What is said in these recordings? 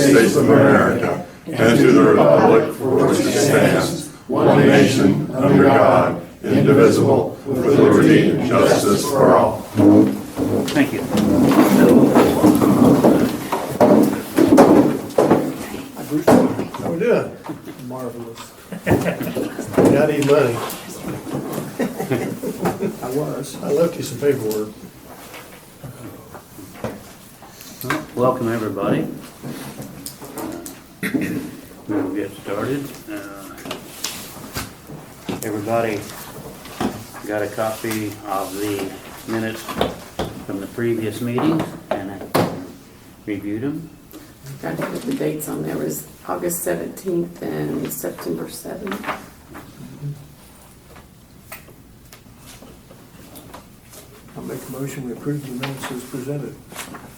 States of America and to the republic for which it stands, one nation, under God, indivisible, with liberty and justice for all. Thank you. How we doing? Marvelous. I need money. I was. I left you some paperwork. Well, welcome, everybody. We'll get started. Everybody got a copy of the minutes from the previous meetings and reviewed them. I think the dates on there was August 17th and September 7th. I'll make a motion, we approve the minutes as presented.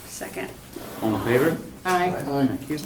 Second. All in favor? Aye. Thank you.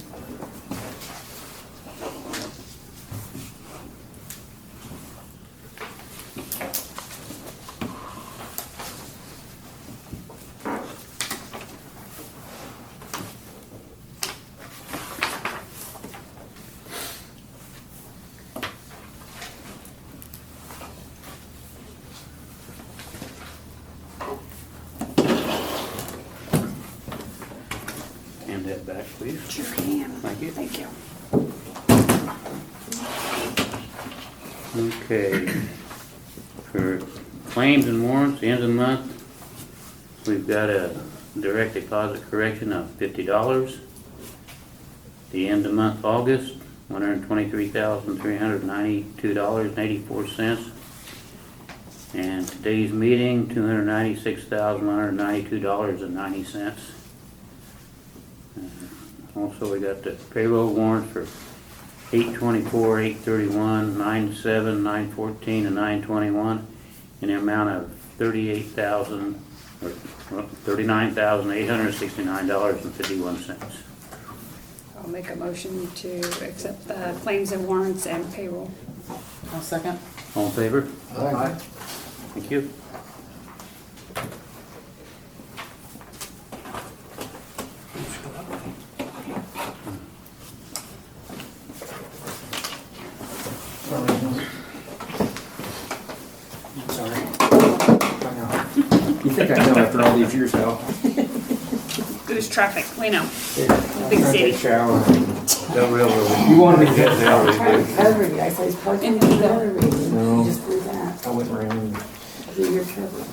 Hand that back, please. Sure can. Thank you. Thank you. Okay. For claims and warrants, the end of the month, we've got a direct deposit correction of $50. The end of month, August, $123,392.84. And today's meeting, $296,192.90. Also, we got the payroll warrant for 8/24, 8/31, 9/7, 9/14, and 9/21 in the amount of $39,869.51. I'll make a motion to accept the claims and warrants and payroll. I'll second. All in favor? Aye. Thank you. Sorry. You think I know after all these years, Al? There's traffic, we know. Big city. Shower. No, You wanted me to get I there. tried to cover you. I said, he's probably In going to Vigo. another reason. No. You just do that. I went around. Do your trouble.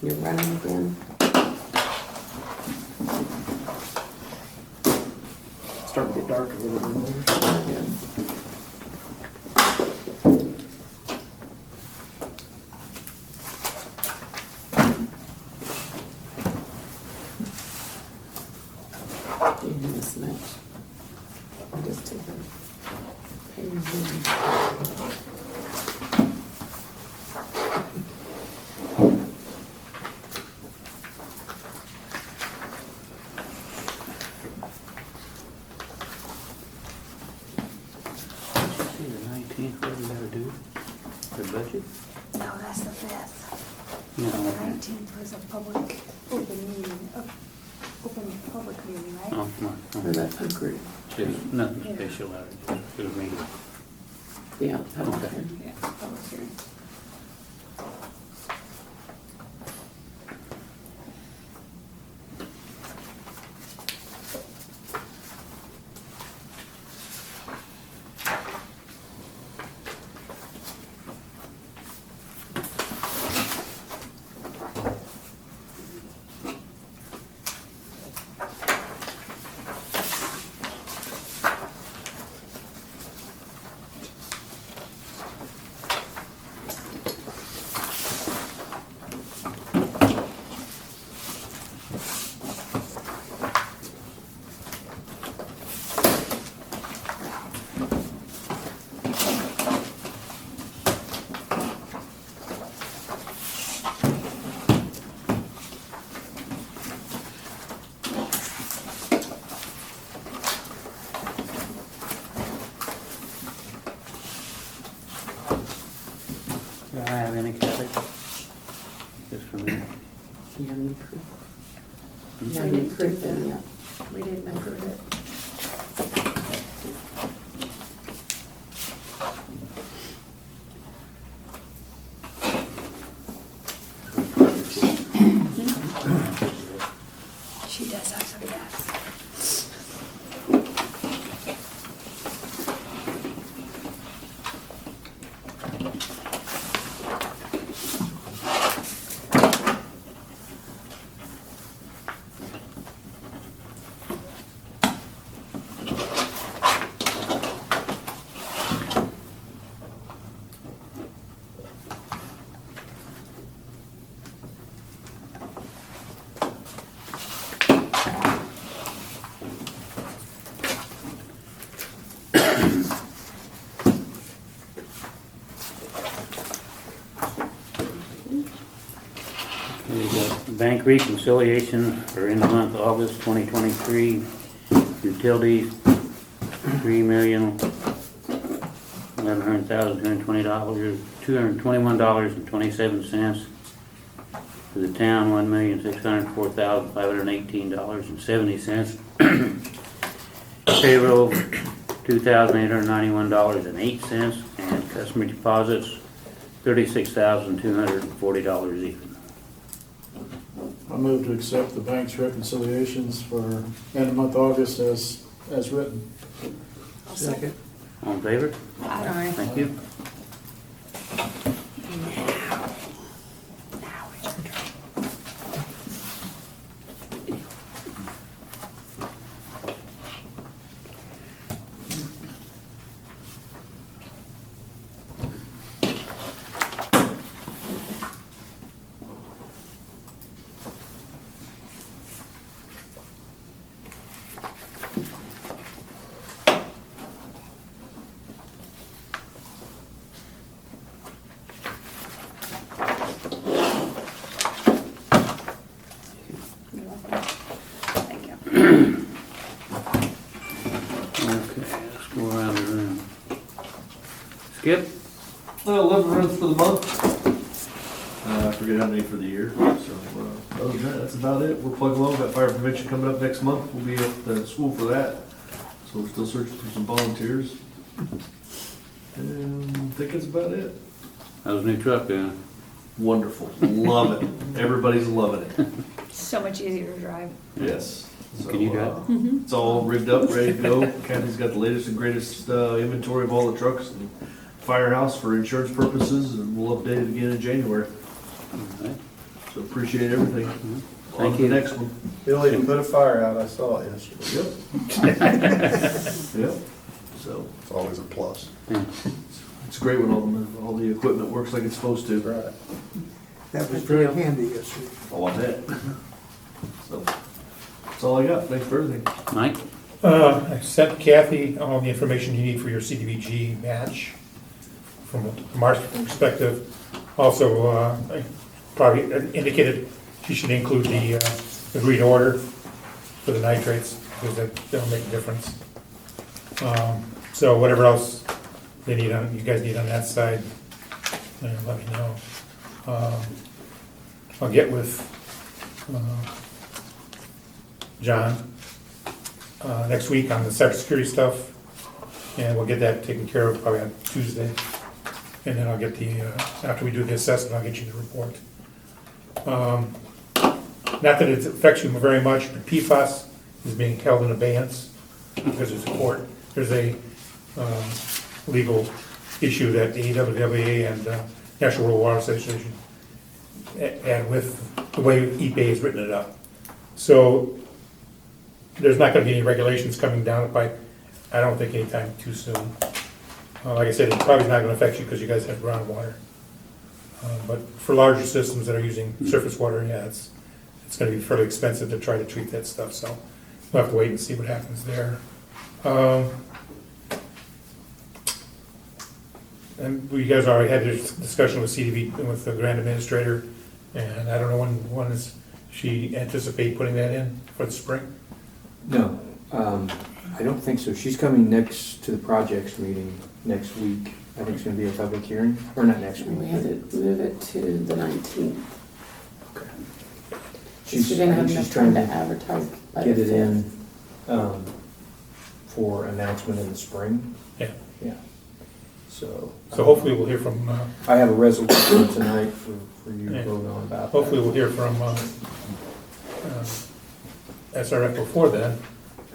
You're running again. Starting to get dark a little bit more. You do this much. I just took a page in. See, the 19th, what do we gotta do? The budget? No, that's the 5th. No. The 19th was a public, open meeting, open public meeting, right? Oh, no. Or that food group. Just nothing special out of it, just a meeting. Yeah, public Okay. hearing. Yeah, public hearing. Do I have any, Kathy? Just for me. You have any proof? We didn't approve them yet. We didn't approve it. She does have some gas. We got bank reconciliation for in the month of August 2023. Utilities, $3,111,220, $221.27. For the town, $1,604,518.70. Payroll, $2,891.08, and customer deposits, $36,240 even. I move to accept the bank's reconciliations for end of month August as written. Second. All in favor? Aye. Thank you. You're welcome. Thank you. Okay, let's go around the room. Skip? 11 runs for the month. I forget how many for the year. So other than that, that's about it. We're plugging along. Got fire prevention coming up next month. We'll be at the school for that. So we're still searching for some volunteers. And I think that's about it. How's the new truck doing? Wonderful. Love it. Everybody's loving it. So much easier to drive. Yes. So, Can you drive? it's all rigged up, ready to go. Kathy's got the latest and greatest inventory of all the trucks and firehouse for insurance purposes, and we'll update it again in January. All right. So appreciate everything. Thank On to you. the next one. Bill even put a fire out, I saw it yesterday. Yep. So It's always a plus. it's great when all the equipment works like it's supposed to. Right. That was very handy yesterday. Oh, I bet. So that's all I got. Thanks for everything. Mike? I sent Kathy all the information you need for your CDBG match from our perspective. Also, I probably indicated she should include the agreed order for the nitrates, because that'll make a difference. So whatever else they need on, you guys need on that side, let me know. I'll get with John next week on the cybersecurity stuff, and we'll get that taken care of probably on Tuesday. And then I'll get after we do the assessment, I'll get you the report. Not that it affects you very much, but PFAS is being held in abeyance because there's a court, there's a legal issue that the AWWA and National World Water Association, and with the way EPA has written it up. So there's not gonna be any regulations coming down the pipe, I don't think anytime too soon. Like I said, it's probably not gonna affect you because you guys have groundwater. But for larger systems that are using surface water, yeah, it's gonna be fairly expensive to try to treat that stuff, so we'll have to wait and see what happens there. And you guys already had this discussion with CDB, with the grant administrator, and I don't know when is she anticipate putting that in for the spring? No, I don't think so. She's coming next to the projects meeting next week. I think it's gonna be a public hearing, or not next And we week. had to move it to the 19th. She's, She didn't I have think enough she's time trying to to advertise by get the it 5th. in, for announcement in the spring. Yeah. Yeah. So. So hopefully we'll hear from, I have a resolution tonight for you to Yeah. vote on about that. hopefully we'll hear from SRF before then.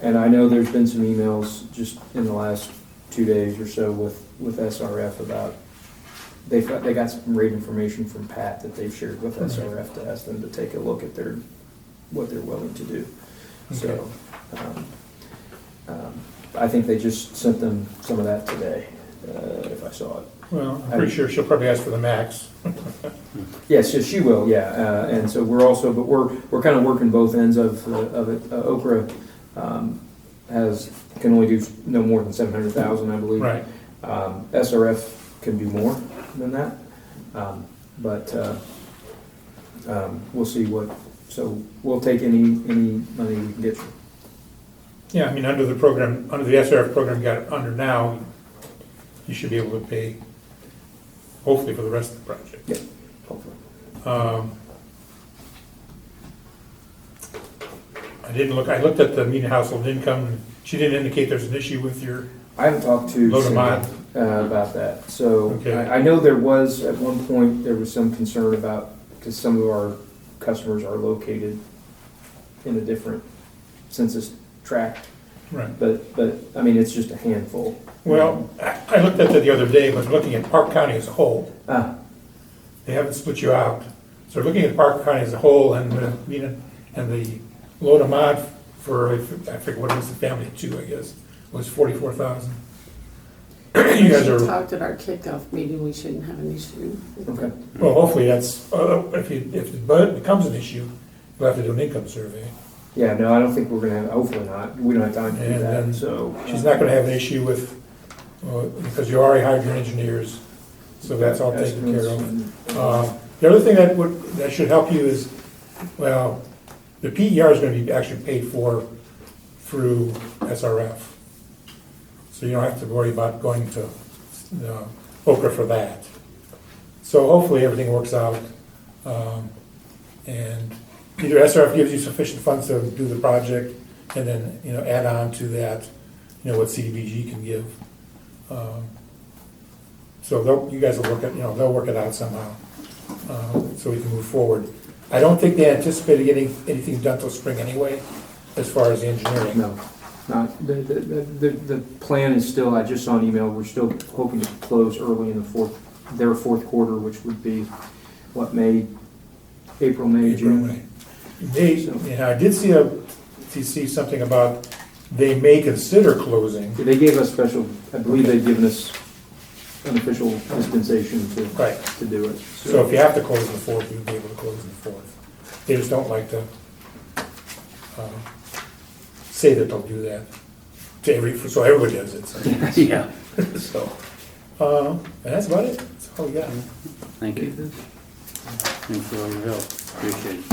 And I know there's been some emails just in the last 2 days or so with SRF about, they got some rate information from Pat that they've shared with SRF to ask them to take a look at what they're willing to do. So, I think they just sent them some of that today, if I saw it. Well, I'm pretty sure she'll probably ask for the max. Yes, yes, she will, yeah, and so we're also, but we're kind of working both ends of it. Okra can only do no more than 700,000, I believe. Right. SRF can do more than that, but we'll see so we'll take any money we can get. Yeah, I mean, under the program, under the SRF program you got under now, you should be able to pay, hopefully, for the rest of the project. Yeah, hopefully. I looked at the median household income, and she didn't indicate there's an issue with your, I haven't talked to Load 'em Cindy, on. about that. So Okay. I know there was, at one point, there was some concern about, because some of our customers are located in a different census tract, right. but, I mean, it's just a handful. Well, I looked at that the other day, but looking at Park County as a whole, Ah, they haven't split you out. So looking at Park County as a whole and the load amount for, I forget what it was, the family of 2, I guess, was 44,000. You guys She are, talked at our kickoff meeting, we shouldn't have an issue with okay. it. well, hopefully that's, if the budget becomes an issue, we'll have to do an income survey. Yeah, no, I don't think we're gonna have, hopefully not. We don't have time to do And then that, so. She's not gonna have an issue with, because you already hired your engineers, so that's all taken care of. The other thing that should help you is, well, the PER is gonna be actually paid for through SRF. So you don't have to worry about going to Okra for that. So hopefully everything works out. And either SRF gives you sufficient funds to do the project, and then, add on to that, what CDBG can give. So you guys will work it, they'll work it out somehow, so we can move forward. I don't think they anticipated getting anything done till spring anyway, as far as the engineering. No, not, the plan is still, I just saw an email, we're still hoping to close early in their fourth quarter, which would be, what, April, May, June? I did see something about they may consider closing. They gave us special, I believe they've given us an official dispensation Right. to do it. So if you have to close the 4th, you'll be able to close the 4th. They just don't like to say that they'll do that so everybody does it. So, Yeah, and that's about it. That's all we got. thank you. Thanks for all your help, appreciate it.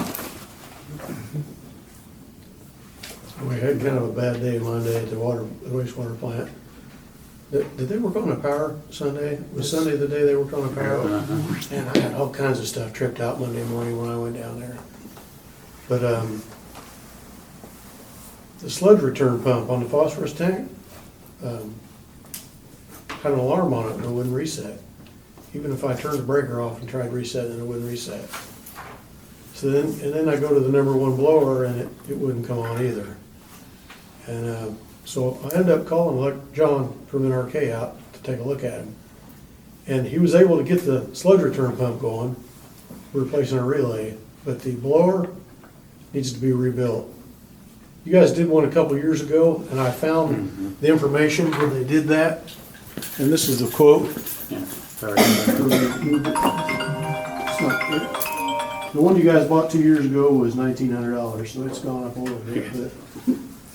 We had kind of a bad day Monday at the wastewater plant. Did they work on the power Sunday? Was Sunday the day they worked on the power? Uh-huh. And I had all kinds of stuff tripped out Monday morning when I went down there. But, the sludge return pump on the phosphorus tank, had an alarm on it and it wouldn't reset. Even if I turned the breaker off and tried resetting, it wouldn't reset. So then I go to the number 1 blower and it wouldn't come on either. And, so I ended up calling John from NRK out to take a look at him. And he was able to get the sludge return pump going, replacing a relay, but the blower needs to be rebuilt. You guys did one a couple years ago, and I found the information where they did that. And this is the quote. Yeah, sorry. The one you guys bought 2 years ago was $1,900, so it's gone up a little bit.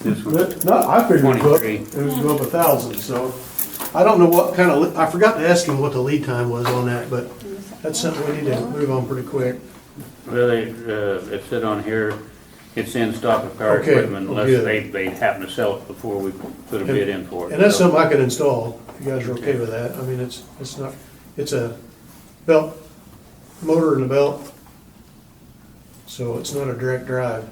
This one, But no, I figured it was 23. go up 1,000. So I don't know what kind of. I forgot to ask him what the lead time was on that, but that's something we need to move on pretty quick. Well, it said on here, it's in stock of power Okay, equipment unless good. they happen to sell it before we put a bid in for it. And that's So, something I could install. If you guys are okay with that. I mean, it's not. It's a belt motor in the belt. So it's not a direct drive.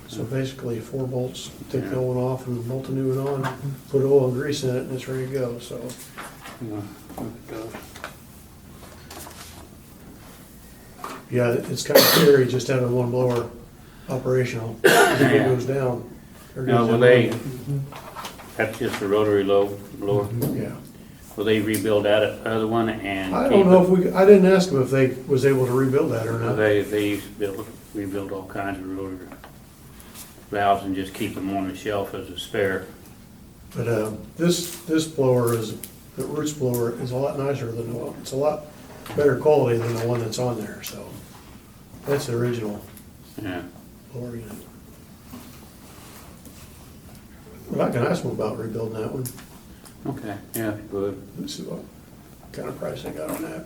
So basically, 4 bolts, take the old one off and bolt the new one on, put oil and grease in it, and it's ready to go, so. Yeah, look at those. Yeah, it's kind of scary just having one blower operational. If it Yeah. goes down. there Now, goes will the they, money. that's just a rotary blower, Yeah. will they rebuild that other one and I keep don't know it? if we, I didn't ask them if they was able to rebuild that or not. They used to rebuild all kinds of rotary valves and just keep them on the shelf as a spare. But this blower is, the Roots blower is a lot nicer than the one, it's a lot better quality than the one that's on there, so. That's the original Yeah, blower unit. Well, I can ask them about rebuilding that one, okay, yeah, if you would. let's see what kind of price they got on that.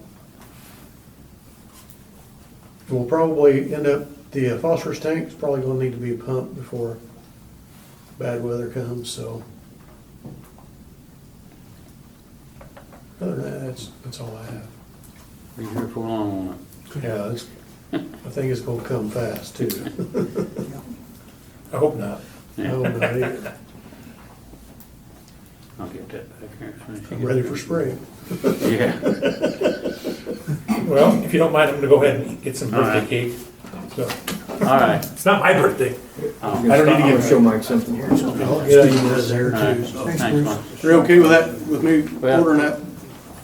We'll probably end up, the phosphorus tank's probably gonna need to be pumped before bad weather comes, so. Other than that, that's all I have. Be here for long on Yeah, I think it's gonna come fast too. I hope not. it. No, Yeah, not either. I'll get that back here as soon as you I'm get ready it. for spring. Yeah, Well, if you don't mind, I'm gonna go ahead and get some All birthday right. cake. So, all right. it's not my birthday. Oh, I don't need to I'm gonna give show Mike something here. I'll get you this here all right. too. Thanks, Mike. You're okay with that, with me Well- ordering that?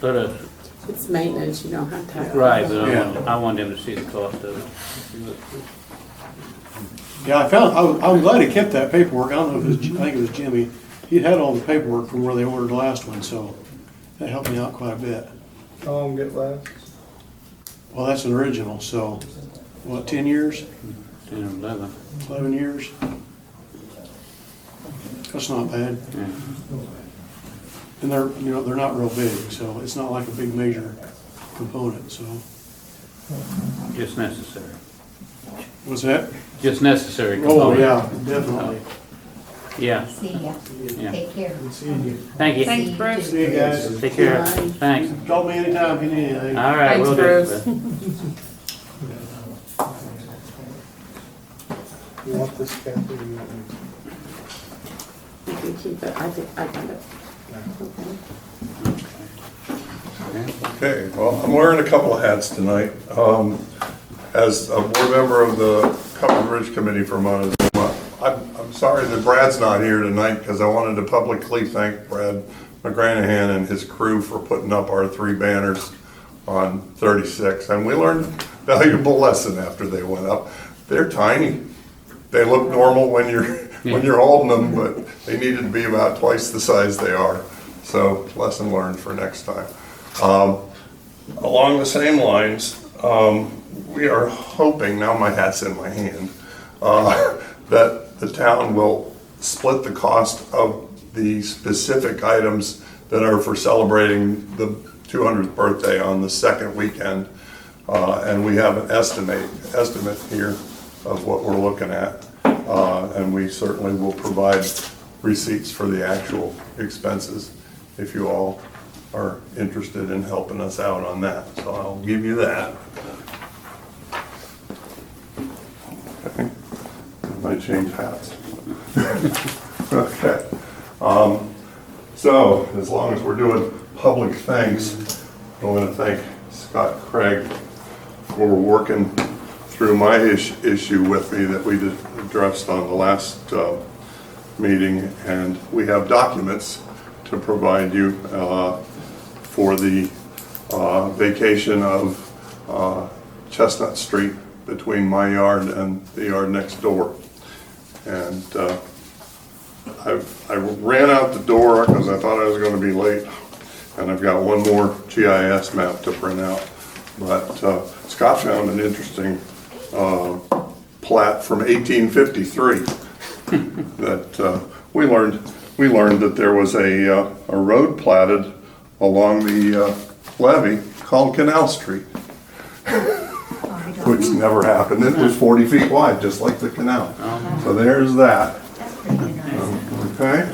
Let us, It's maintenance, you don't have to. right, but Yeah. I want them to see the cost of it. Yeah, I'm glad he kept that paperwork. I don't know if it was, I think it was Jimmy. He had all the paperwork from where they ordered the last one, so that helped me out quite a bit. How long it lasts? Well, that's an original, so, what, 10 years, 10 or 11. 11 years? That's not bad. Yeah. And they're not real big, so it's not like a big major component, so. Just necessary. What's that? Just necessary. Oh, component. yeah, definitely. Yeah, See ya. yeah. Take care. Thank you. Thanks, Bruce. See you guys. Take care. Bye. Thanks. Call me anytime if you need anything. All right, Thanks, we'll do. Bruce. You want this, Kathy, or you want me? You can keep it, I think, I got it. Okay. Okay, well, I'm wearing a couple of hats tonight. As a board member of the Covered Bridge Committee for Montezuma, I'm sorry that Brad's not here tonight because I wanted to publicly thank Brad McGranahan and his crew for putting up our 3 banners on 36. And we learned a valuable lesson after they went up. They're tiny. They look normal when you're holding them, but they needed to be about twice the size they are. So lesson learned for next time. Along the same lines, we are hoping, now my hat's in my hand, that the town will split the cost of the specific items that are for celebrating the 200th birthday on the second weekend. And we have an estimate here of what we're looking at. And we certainly will provide receipts for the actual expenses if you all are interested in helping us out on that. So I'll give you that. Okay. I might change hats. Okay. So as long as we're doing public thanks, I want to thank Scott Craig for working through my issue with me that we addressed on the last meeting. And we have documents to provide you for the vacation of Chestnut Street between my yard and the yard next door. And I ran out the door because I thought I was going to be late, and I've got one more GIS map to print out. But Scott found an interesting plat from 1853 that we learned that there was a road platted along the levee called Canal Street, which never happened. It was 40 feet wide, just like the canal. So there's that. That's pretty interesting. Okay.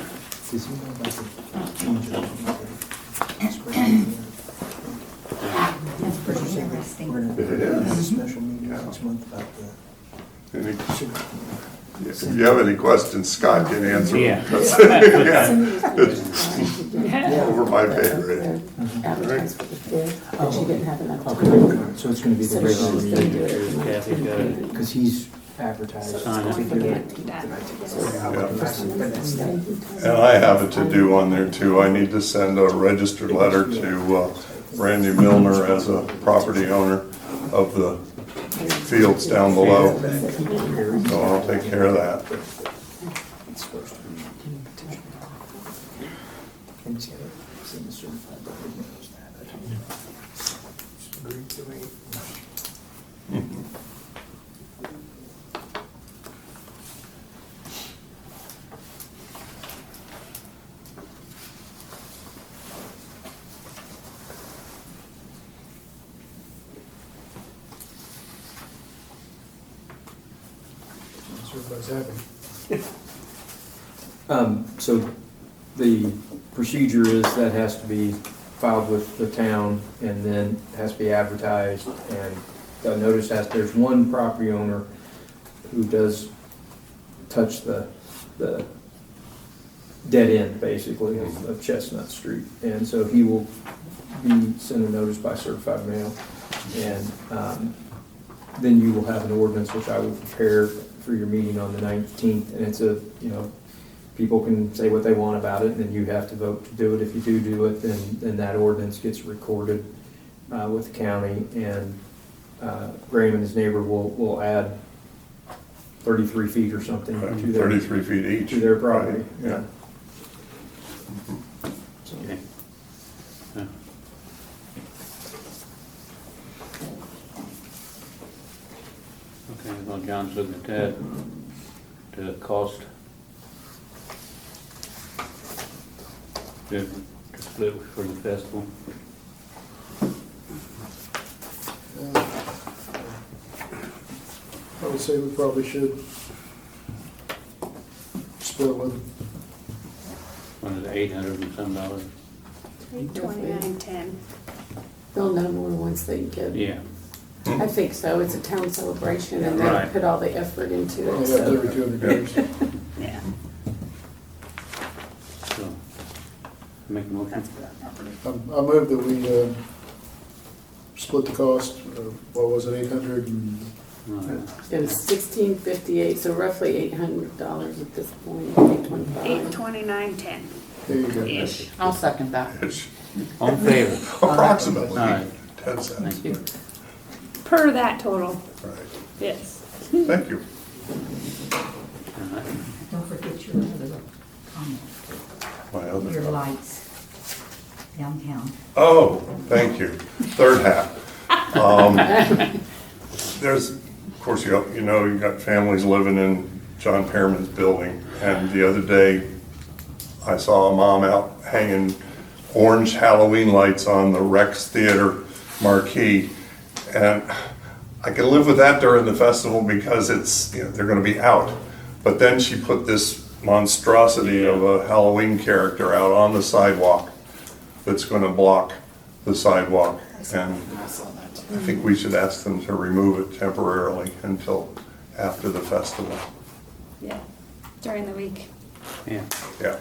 That's pretty interesting. It is. Special meeting next month about the If you have any questions, Scott can answer them. Yeah. Yeah, Cindy was going to try to over my pay grade. advertise for the bid, but she didn't have enough time. So it's gonna be the So she's regular gonna do meeting, it. at the Kathy's next got it. meeting. because he's advertised. Sign it. to do it. And I have a to-do on there too. I need to send a registered letter to Randy Milner as a property owner of the fields down below. So I'll take care of that. It's supposed to be. And it's got it, it's in the certified, but it knows that. Agreed to wait. Everybody's happy. So the procedure is that has to be filed with the town and then has to be advertised. And the notice there's one property owner who does touch the dead end, basically, of Chestnut Street. And so he will be sent a notice by certified mail. And then you will have an ordinance, which I will prepare for your meeting on the 19th. And it's people can say what they want about it, and then you have to vote to do it. If you do it, then that ordinance gets recorded with the county, and Graham and his neighbor will add 33 feet or something to their 33 feet each. to their property. Right, yeah. So, Okay. Yeah. Okay, well, John's looking at that, the cost to split for the festival. I would say we probably should split with them. What is it, $800 and some dollars? 29.10. They'll know more once they get. Yeah. I think so. It's a town celebration and they Right. put all the effort into Only it, have so. 3,200 years. Yeah. So, make a motion. I move that we split the cost, what was it, 800 and, It was $1,658, so roughly $800 at this point, $825. 829.10 there you go. ish. I'll second that. It's All in favor? approximately All right. 10 cents. Thank you. Per that total, Right. yes. Thank you. All right. Don't forget your other comment, My other. your lights downtown. Oh, thank you. Third hat. There's, of course, you got families living in John Pearman's building, and the other day, I saw a mom out hanging orange Halloween lights on the Rex Theater marquee, and I can live with that during the festival because they're gonna be out. But then she put this monstrosity of a Halloween character out on the sidewalk that's gonna block the sidewalk, and I think we should ask them to remove it temporarily until after the festival. Yeah, during the week. Yeah, Yeah.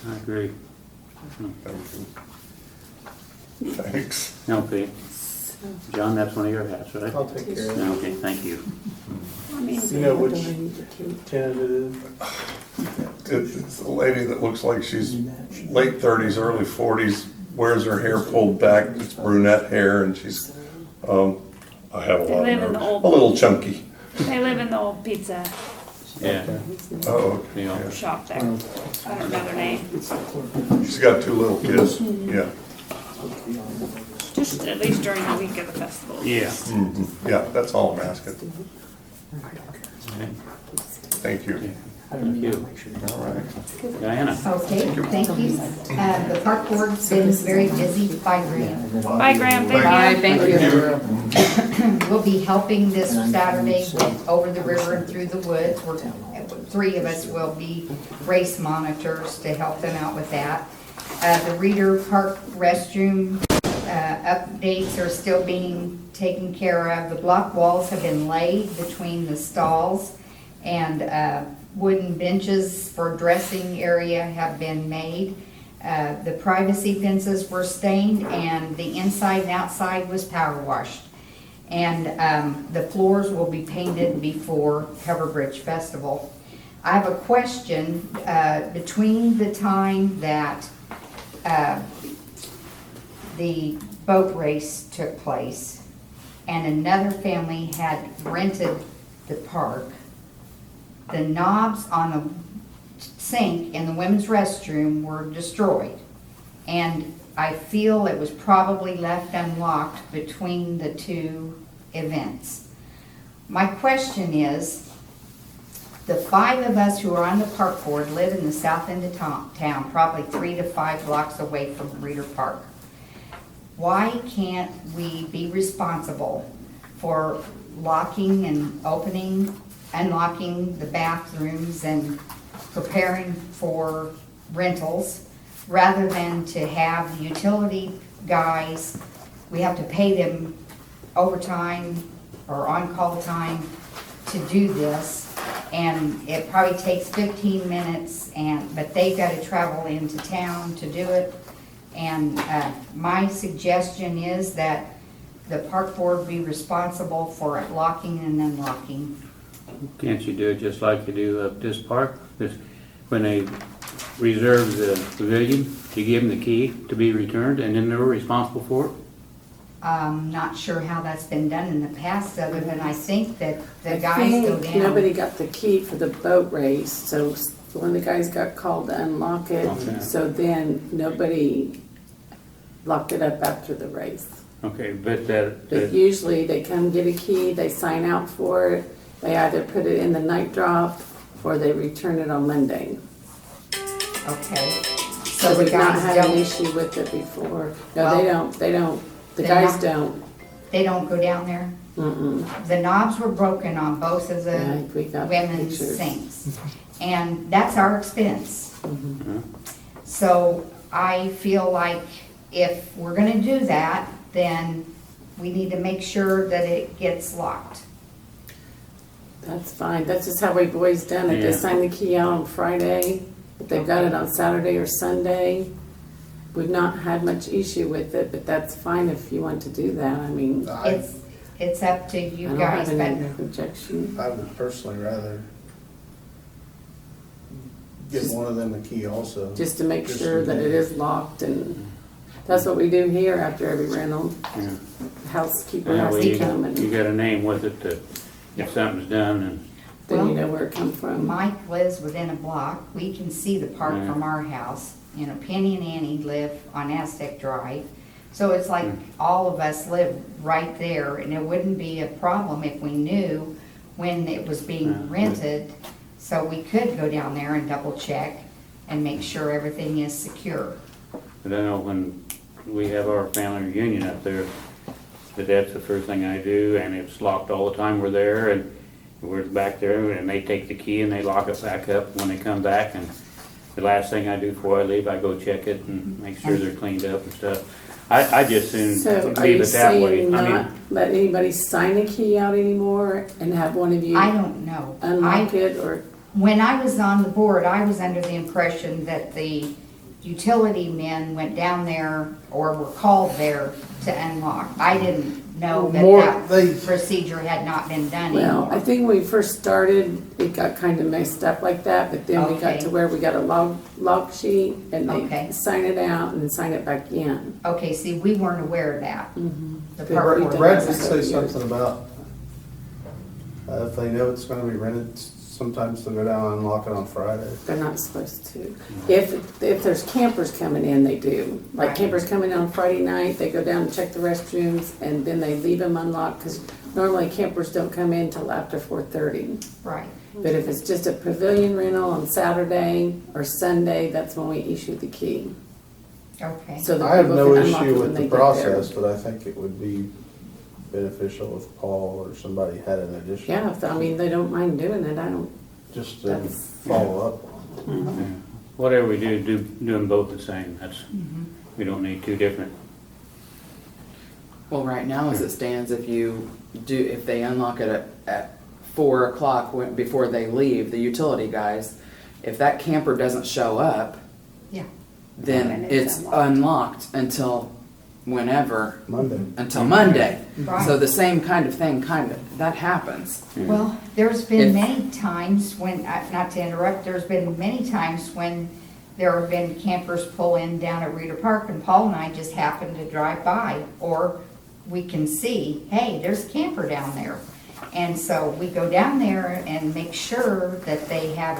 I agree. Thanks. Okay. John, that's one of your hats, right? I'll take care of it. Okay, thank you. I mean, You know What which do I need to keep? tenant it is? It's a lady that looks like she's late 30s, early 40s, wears her hair pulled back, it's brunette hair, and she's, I have a They lot live in of the nerves. old- A little chunky. they live in the old pizza Yeah. Oh, okay. Yeah. Yeah. shop there. I don't know their name. She's got 2 little kids, yeah. Just at least during the week of the festival. Yeah. Mhm. Yeah, that's all I'm asking. Okay. Thank you. Thank you. All right. Diana? Okay, thank you. The park board's been very busy. Bye, Graham. Bye, Graham, Bye, thank you. thank you. We'll be helping this Saturday with over the river and through the woods. 3 of us will be race monitors to help them out with that. The Reeder Park restroom updates are still being taken care of. The block walls have been laid between the stalls, and wooden benches for dressing area have been made. The privacy fences were stained, and the inside and outside was power washed. And the floors will be painted before Cover Bridge Festival. I have a question, between the time that the boat race took place and another family had rented the park, the knobs on the sink in the women's restroom were destroyed. And I feel it was probably left unlocked between the two events. My question is, the 5 of us who are on the park board live in the south end of town, probably 3 to 5 blocks away from Reeder Park. Why can't we be responsible for locking and opening, unlocking the bathrooms and preparing for rentals, rather than to have the utility guys, we have to pay them overtime or on-call time to do this, and it probably takes 15 minutes, but they've got to travel into town to do it. And my suggestion is that the park board be responsible for locking and unlocking. Can't you do it just like you do at this park? When they reserve the pavilion, you give them the key to be returned, and then they're responsible for it? I'm not sure how that's been done in the past, other than I think that the I guys go think down. nobody got the key for the boat race, so when the guys got called to unlock it, Okay. so then nobody locked it up after the race. Okay, but But usually they come get a key, they sign out for it, they either put it in the night drop or they return it on Monday. Okay. So the we've not guys had an don't, issue with it before. No, Well, they don't, the they're guys not- don't. they don't go down there? Mm-mm. The knobs were broken on both of Yeah, the we got women's pictures. sinks. And that's our expense. Mhm. So I feel like if we're gonna do that, then we need to make sure that it gets locked. That's fine, that's just how we've always done it. They Yeah. sign the key out on Friday, if they've got it on Saturday or Sunday. We've not had much issue with it, but that's fine if you want to do that, I mean, I It's up to you don't guys, have but any objection. I would personally rather give one of them a key also. Just to make Just sure in that it case. is locked, and that's what we do here after every rental. Yeah. Housekeeper That has way to you come, and you got a name with it to, Yeah. if something's done, and then you know where it come from. Mike lives within a block. We can see the park Yeah. from our house. You know, Penny and Annie live on Aztec Drive. So it's like all of us live right there, and it wouldn't be a problem if we knew when it was being Yeah. rented. So we could go down there and double check and make sure everything is secure. But I know when we have our family reunion up there, that's the first thing I do, and it's locked all the time we're there, and we're back there, and they take the key and they lock it back up when they come back, and the last thing I do before I leave, I go check it and make sure they're cleaned up and stuff. I just soon So are leave you it that way. saying I mean, not let anybody sign a key out anymore and have one of you I don't know. unlock it, or? When I was on the board, I was under the impression that the utility men went down there or were called there to unlock. I didn't know More- that they- that procedure had not been done Well, I anymore. think when we first started, it got kind of messed up like that, but then we got Okay. to where we got a log sheet, and Okay. they sign it out and then sign it back in. Okay, see, we weren't aware of that. The Okay, park Brad- board Brad Brad- did say something about, if they know it's gonna be rented, sometimes they'll go down and unlock it on Friday. They're not supposed to. If there's campers coming in, they do. Like Right. campers coming in on Friday night, they go down and check the restrooms, and then they leave them unlocked, because normally campers don't come in till after 4:30. Right. But if it's just a pavilion rental on Saturday or Sunday, that's when we issue the key. Okay. So that I have people no can unlock issue it when with they the get there. process, but I think it would be beneficial if Paul or somebody had an additional. Yeah, I mean, they don't mind doing it, I don't, Just to That's- follow up on. yeah. Whatever we do them both the same. That's, we don't need two different Well, right now, as it stands, if they unlock it at 4 o'clock before they leave, the utility guys, if that camper doesn't show up, Yeah. then Then it's it's unlocked until whenever, Monday. until Monday. Right. So the same kind of thing, that happens. Well, there's been If- many times when, not to interrupt, there's been many times when there have been campers pull in down at Reeder Park and Paul and I just happen to drive by. Or we can see, hey, there's a camper down there. And so we go down there and make sure that they have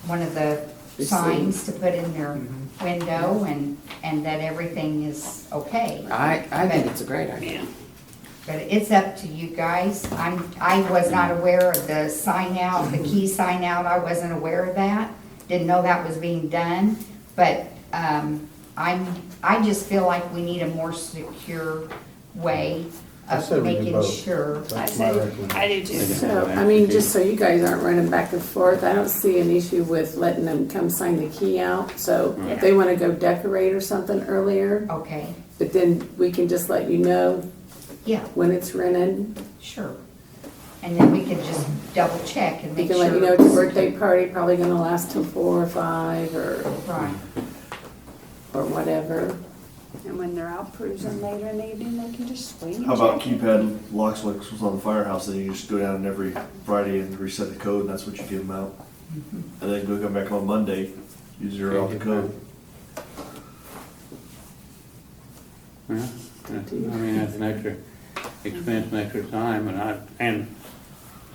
one of the signs to put in their window and that everything is okay. I think it's a great idea. But it's up to you guys. I was not aware of the sign out, the key sign out. I wasn't aware of that. Didn't know that was being done. But, I just feel like we need a more secure way I of said we do making both. sure. That's my recommendation. I do too. So, I mean, just so you guys aren't running back and forth, I don't see an issue with letting them come sign the key out. So if they wanna go decorate or something earlier, Okay, but then we can just let you know yeah, when it's rented. sure. And then we can just double check and We make can sure. let you know it's a birthday party, probably gonna last till 4 or 5 Right. or whatever. And when they're out cruising later in the evening, they can just swing and How about check it. keypad locks like was on the firehouse, then you just go down every Friday and reset the code, and that's what you give them out. And then come back on Monday, you zero out the code. Yeah, I mean, that's an extra expense and extra time, and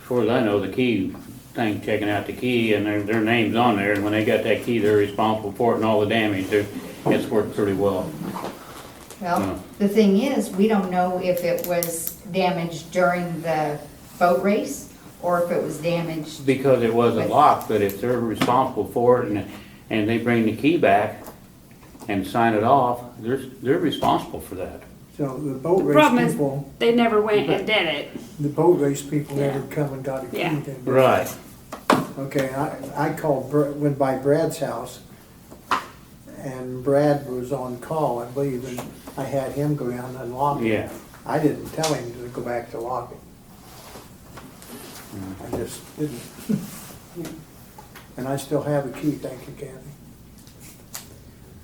as far as I know, the key thing, checking out the key, and their name's on there, and when they got that key, they're responsible for it and all the damage. It's worked pretty well. Well, the thing is, we don't know if it was damaged during the boat race or if it was damaged. Because it wasn't locked, but if they're responsible for it and they bring the key back and sign it off, they're responsible for that. So the boat The race problem is, people, they never went and did it. the boat race people never come and got a key. Yeah. then. Right. Okay, I called, went by Brad's house, and Brad was on call, I believe, and I had him go down and unlock it. Yeah. I didn't tell him to go back to lock it. I just didn't. And I still have a key, thank you, Kathy.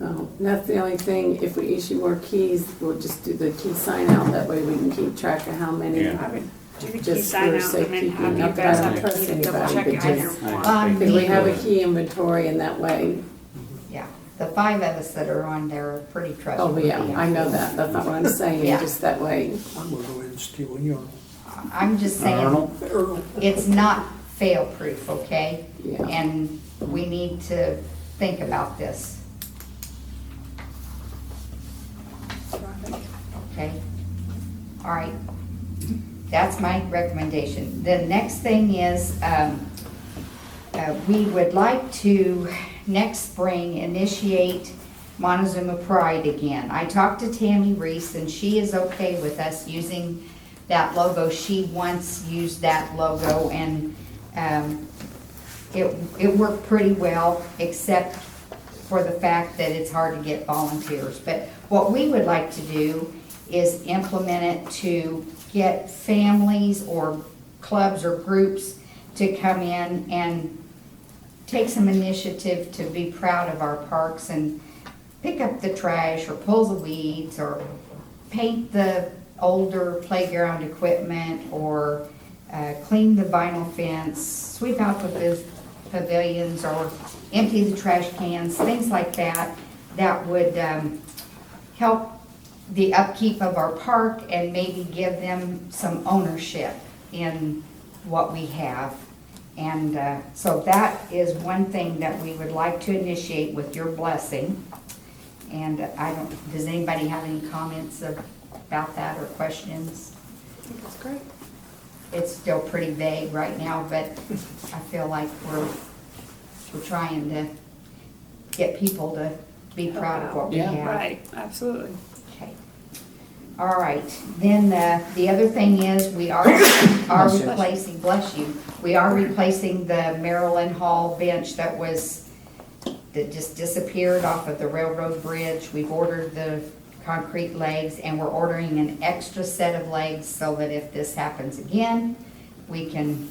And that's the only thing, if we issue more keys, we'll just do the key sign out, that way we can keep track of how many. Yeah. I would do the key Just sign for out and then safekeeping, have you not that guys I have don't to trust double anybody, check but it on your just- watch. Because we have a key inventory and that way, Yeah, the 5 of us that are on there are pretty oh trustworthy. yeah, I know that, that's not what I'm saying, Yeah. just that way. I'm gonna go ahead and steal yours. I'm just saying, Arnold? it's not fail-proof, okay? Yeah. And we need to think about this, okay? All right, that's my recommendation. The next thing is, we would like to, next spring, initiate Montezuma Pride again. I talked to Tammy Reese, and she is okay with us using that logo. She once used that logo, and it worked pretty well, except for the fact that it's hard to get volunteers. But what we would like to do is implement it to get families or clubs or groups to come in and take some initiative to be proud of our parks and pick up the trash or pull the weeds or paint the older playground equipment or clean the vinyl fence, sweep out the pavilions or empty the trash cans, things like that, that would help the upkeep of our park and maybe give them some ownership in what we have. And so that is one thing that we would like to initiate with your blessing. And does anybody have any comments about that or questions? I think that's great. It's still pretty vague right now, but I feel like we're trying to get people to be proud of what we have. Right, absolutely. Okay. All right, then the other thing is we are replacing, bless you, we are replacing the Maryland Hall bench that just disappeared off of the railroad bridge. We've ordered the concrete legs, and we're ordering an extra set of legs so that if this happens again, we can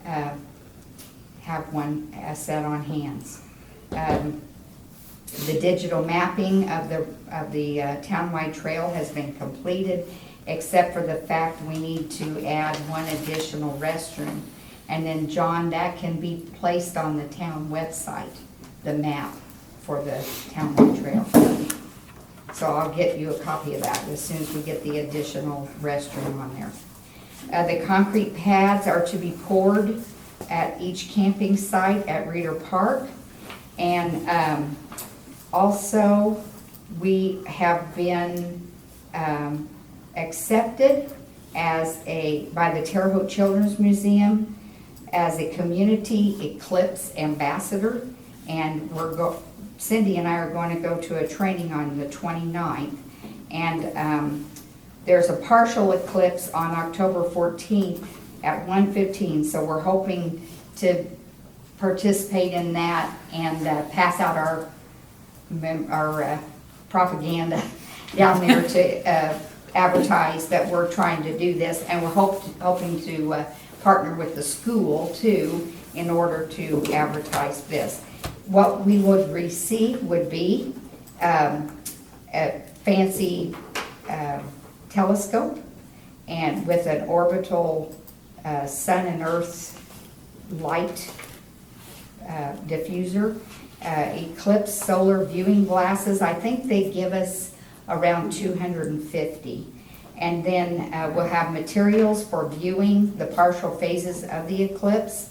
have one set on hands. The digital mapping of the townwide trail has been completed, except for the fact we need to add one additional restroom. And then, John, that can be placed on the town website, the map for the townwide trail. So I'll get you a copy of that as soon as we get the additional restroom on there. The concrete pads are to be poured at each camping site at Reeder Park. And also, we have been accepted by the Terre Haute Children's Museum as a community eclipse ambassador. And Cindy and I are going to go to a training on the 29th. And there's a partial eclipse on October 14th at 1:15. So we're hoping to participate in that and pass out our propaganda down there to advertise that we're trying to do this. And we're hoping to partner with the school too in order to advertise this. What we would receive would be a fancy telescope and with an orbital sun and earth light diffuser, eclipse solar viewing glasses. I think they give us around 250. And then we'll have materials for viewing the partial phases of the eclipse.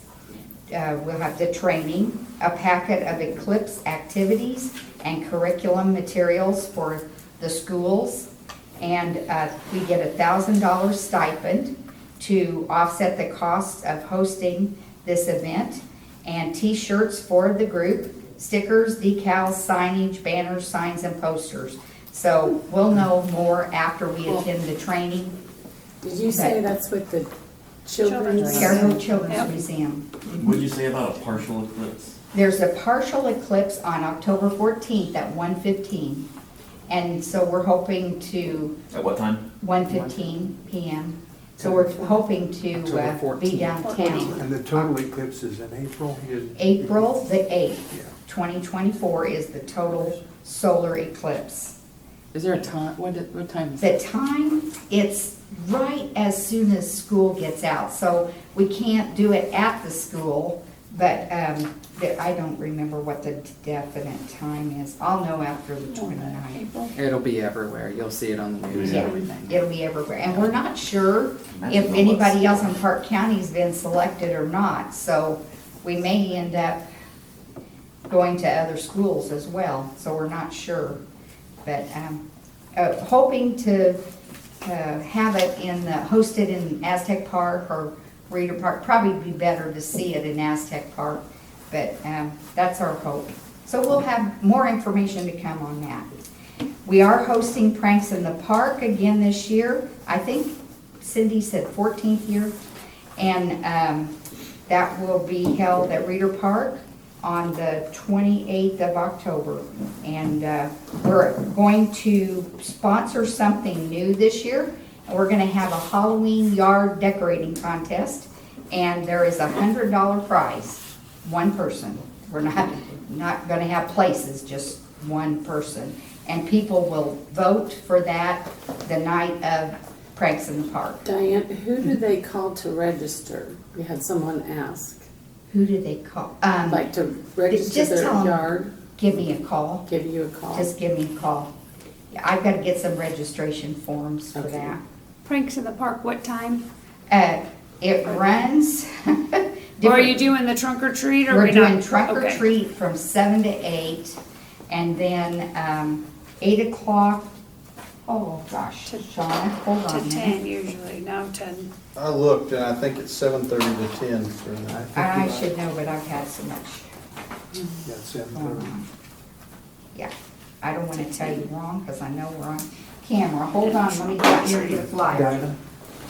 We'll have the training, a packet of eclipse activities and curriculum materials for the schools. And we get a $1,000 stipend to offset the cost of hosting this event. And t-shirts for the group, stickers, decals, signage, banners, signs, and posters. So we'll know more after we attend the training. Did you say that's with the children's? Terre Haute Children's Museum. What did you say about a partial eclipse? There's a partial eclipse on October 14th at 1:15. And so we're hoping to, At what time? 1:15 p.m. So we're hoping to October be 14th. downtown. And the total eclipse is in April? April the 8th, 2024 is the total solar eclipse. Is there a time, what time is The it? time, it's right as soon as school gets out. So we can't do it at the school, but I don't remember what the definite time is. I'll know after the 29th. It'll be everywhere. You'll see it on the news and Yeah, everything. it'll be everywhere. And we're not sure if anybody else in Park County's been selected or not. So we may end up going to other schools as well. So we're not sure. But hoping to have it hosted in Aztec Park or Reeder Park. Probably be better to see it in Aztec Park. But that's our hope. So we'll have more information to come on that. We are hosting Pranks in the Park again this year. I think Cindy said 14th year. And that will be held at Reeder Park on the 28th of October. And we're going to sponsor something new this year. We're going to have a Halloween yard decorating contest. And there is a $100 prize. One person. We're not going to have places, just one person. And people will vote for that the night of Pranks in the Park. Diane, who do they call to register? We had someone ask. Who do they call? Like to register just their tell 'em, yard? Give me a call. Give you a call? Just give me a call. Yeah, I've got to get some registration forms for Okay. that. Pranks in the Park, what time? It runs. Or are you doing the trunk or treat or We're we not? doing trunk or Okay. treat from 7 to 8, and then 8 o'clock. Oh gosh, Shauna, hold To on a 10 minute. usually, no 10. I looked and I think it's 7:30 to 10 for that. I should know, but I've had so much. That's Yeah, I don't want to tell you wrong because I know we're on camera. Hold on, let me get here and get a flyer. Dinah?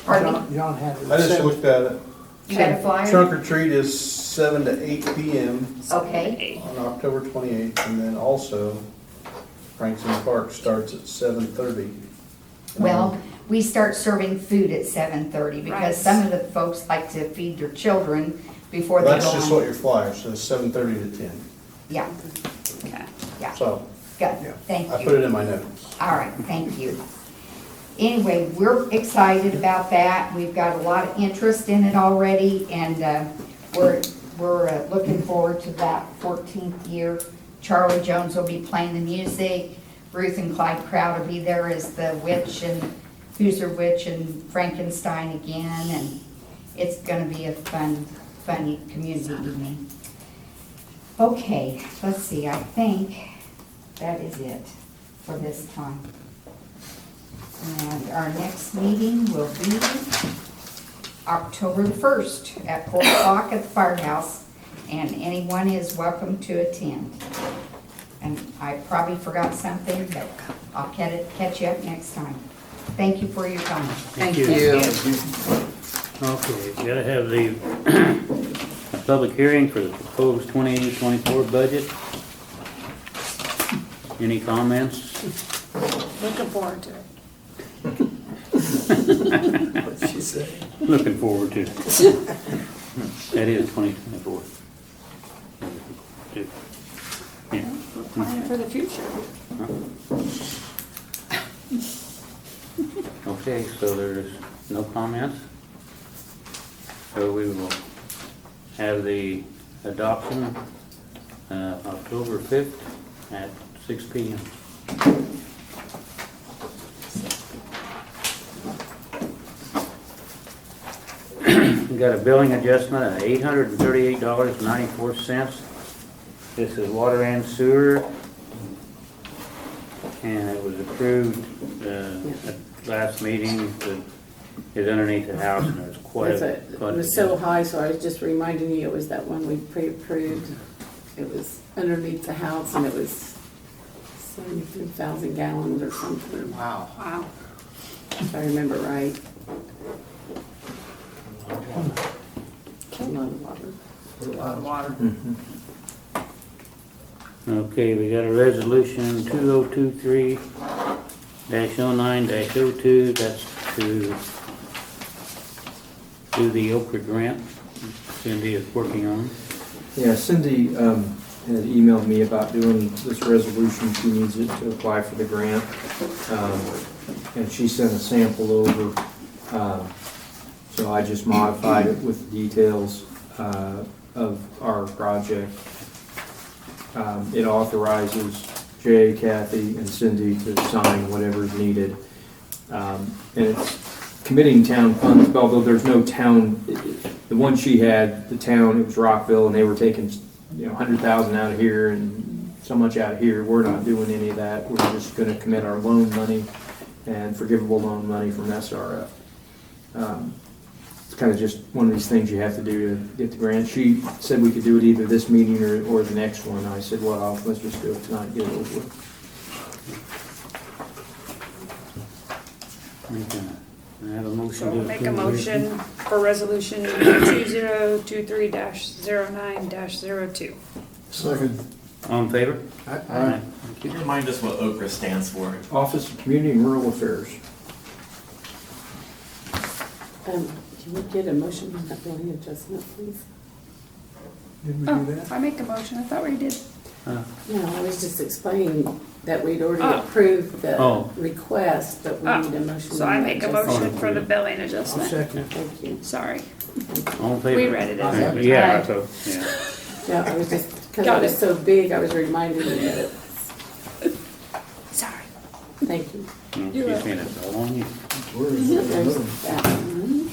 Pardon me? John had it. I just looked at it. You got a flyer? Trunk or treat is 7 to 8 p.m. Okay, on October 28th, and then also Franklin Park starts at 7:30. Well, we start serving food at 7:30 because Right. some of the folks like to feed their children before they go on. That's just what your flyer says, 7:30 to 10. Yeah, Okay. yeah, So, good, yeah, thank you. I put it in my notes. All right, thank you. Anyway, we're excited about that. We've got a lot of interest in it already, and we're looking forward to that 14th year. Charlie Jones will be playing the music. Ruth and Clyde Crowd will be there as the witch and Hoosier Witch and Frankenstein again, and it's gonna be a fun community evening. Okay, let's see, I think that is it for this time. And our next meeting will be October the 1st at 4 o'clock at the firehouse, and anyone is welcome to attend. And I probably forgot something, but I'll catch you up next time. Thank you for your time. Thank you. you. Okay, we gotta have the public hearing for the proposed 2024 budget. Any comments? Looking forward to it. What'd she say? Looking forward to it. That is 2024. Yeah. We're planning for the future. Okay, so there's no comments. So we will have the adoption October 5th at 6 p.m. We got a billing adjustment of $838.94. This is water and sewer. And it was approved at last meeting. It's underneath the house and there's quite It a. was so high, so I was just reminding you, it was that one we pre-approved. It was underneath the house and it was 73,000 gallons or something. Wow. Wow. If I remember right. A lot of water. A lot of water. Okay, we got a resolution 2023-09-02, that's to do the Okra grant Cindy is working on. Yeah, Cindy had emailed me about doing this resolution. She needs it to apply for the grant. And she sent a sample over. So I just modified it with the details of our project. It authorizes Jay, Kathy, and Cindy to sign whatever is needed. And it's committing town funds, although there's no town, the one she had, the town, it was Rockville, and they were taking, 100,000 out of here and so much out of here. We're not doing any of that. We're just gonna commit our loan money and forgivable loan money from SRF. It's kind of just one of these things you have to do to get the grant. She said we could do it either this meeting or the next one. I said, well, let's just do it tonight, get it over with. I have a motion So to we'll make a approve. motion for resolution 2023-09-02. Second. All in favor? Aye. Thank Can you. you remind us what Okra stands for? Office of Community and Rural Affairs. Can we get a motion on that billing adjustment, please? Did we Oh, do that? if I make a motion, I thought we did. No, I was just explaining that we'd already Oh. approved the Oh. request, but we need a motion. So I on make a that adjustment. motion for the billing I'll adjustment. second. Thank you. Sorry. All in favor? We read it as a- Yeah, so, yeah. Yeah, I was just, because Got it was it. so big, I was reminding you that it's, Sorry. thank you. She's made it all on you. There's that one.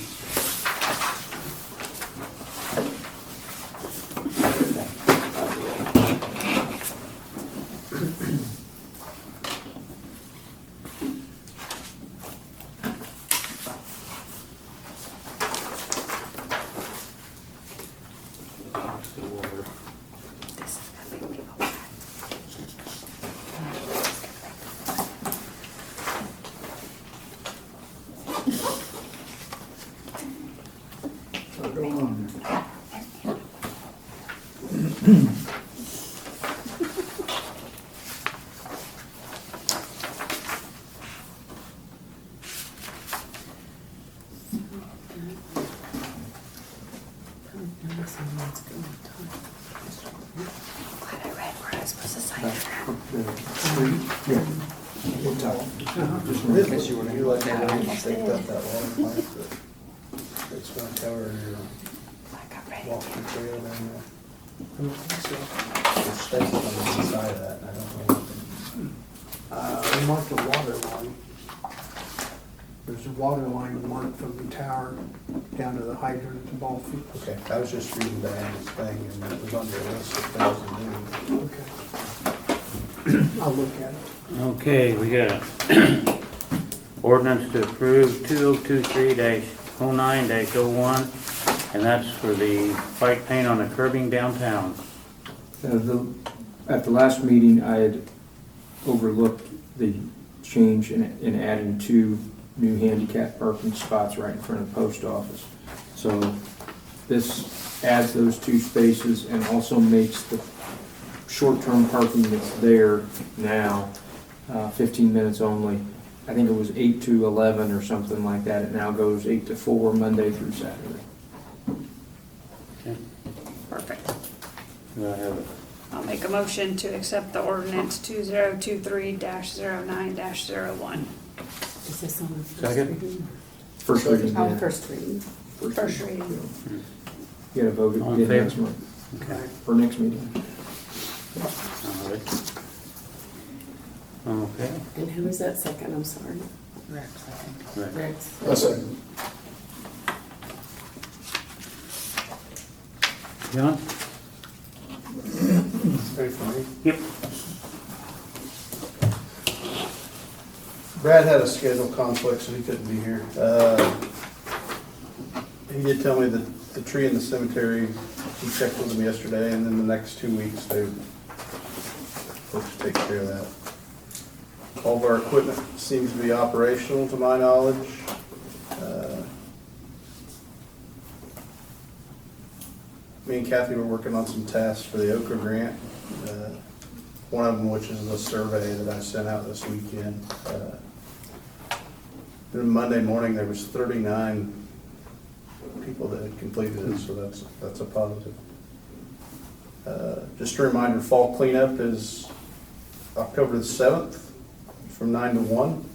Glad I read where I was supposed to sign. Just in case you were, you like, I think that water plant that it's gonna cover your walking trail down there. I don't think so. There's stakes on the side of that, and I don't know. We marked a water line. There's a water line marked from the tower down to the hydrant at the ball field. Okay, I was just reading Diana's thing, and it was on your list of things to do. Okay. I'll look at it. Okay, we got a ordinance to approve 2023-09-01, and that's for the white paint on the curbing downtown. At the last meeting, I had overlooked the change in adding 2 new handicap parking spots right in front of the post office. So this adds those 2 spaces and also makes the short-term parking that's there now 15 minutes only. I think it was 8 to 11 or something like that. It now goes 8 to 4, Monday through Saturday. Perfect. Do I have a I'll make a motion to accept the ordinance 2023-09-01. Is this on the first Second. reading? First reading. Oh, yeah. first reading. First reading. You gotta vote All in again next favor? month, Okay. or next meeting. All right. Okay. And who was that second? I'm sorry. Rex, I think. Right. Rex. Listen, John? ready for me? Yep. Brad had a schedule conflict, so he couldn't be here. He did tell me that the tree in the cemetery, he checked with them yesterday, and then the next 2 weeks, they would hope to take care of that. All of our equipment seems to be operational, to my knowledge. Me and Kathy were working on some tasks for the Okra grant. One of them, which is the survey that I sent out this weekend. Then Monday morning, there was 39 people that had completed it, so that's a positive. Just a reminder, fall cleanup is October the 7th from 9 to 1.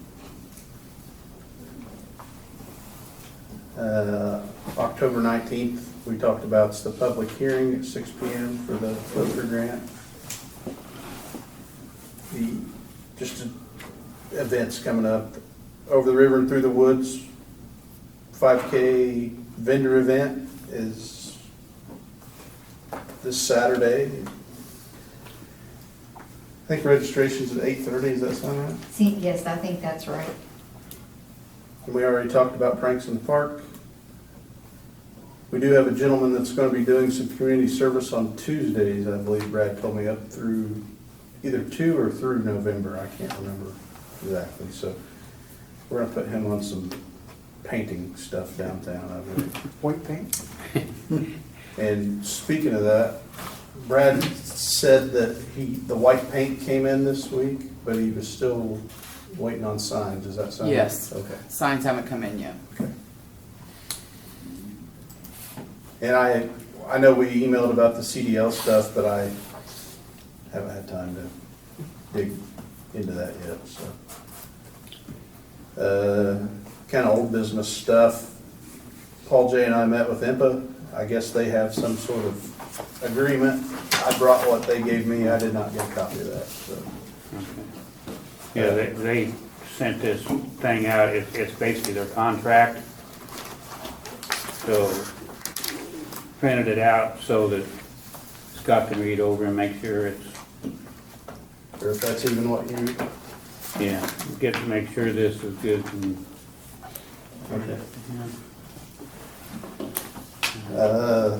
October 19th, we talked about, it's the public hearing at 6 p.m. for the Okra grant. Just events coming up. Over the river and through the woods, 5K vendor event is this Saturday. I think registration's at 8:30, does that sound right? See, yes, I think that's right. And we already talked about pranks in the park. We do have a gentleman that's going to be doing some community service on Tuesdays, I believe Brad told me, up through either 2 or through November, I can't remember exactly. So we're going to put him on some painting stuff downtown, I believe. White paint? And speaking of that, Brad said that the white paint came in this week, but he was still waiting on signs. Does that sound right? Yes. Okay. Signs haven't come in yet. Okay. And I know we emailed about the CDL stuff, but I haven't had time to dig into that yet, so. Kind of old business stuff. Paul J. and I met with IMPA. I guess they have some sort of agreement. I brought what they gave me. I did not get a copy of that, so. Yeah, they sent this thing out, it's basically their contract. So printed it out so that Scott can read over and make sure it's, Or if that's even what you, yeah, get to make sure this is good and, okay. yeah.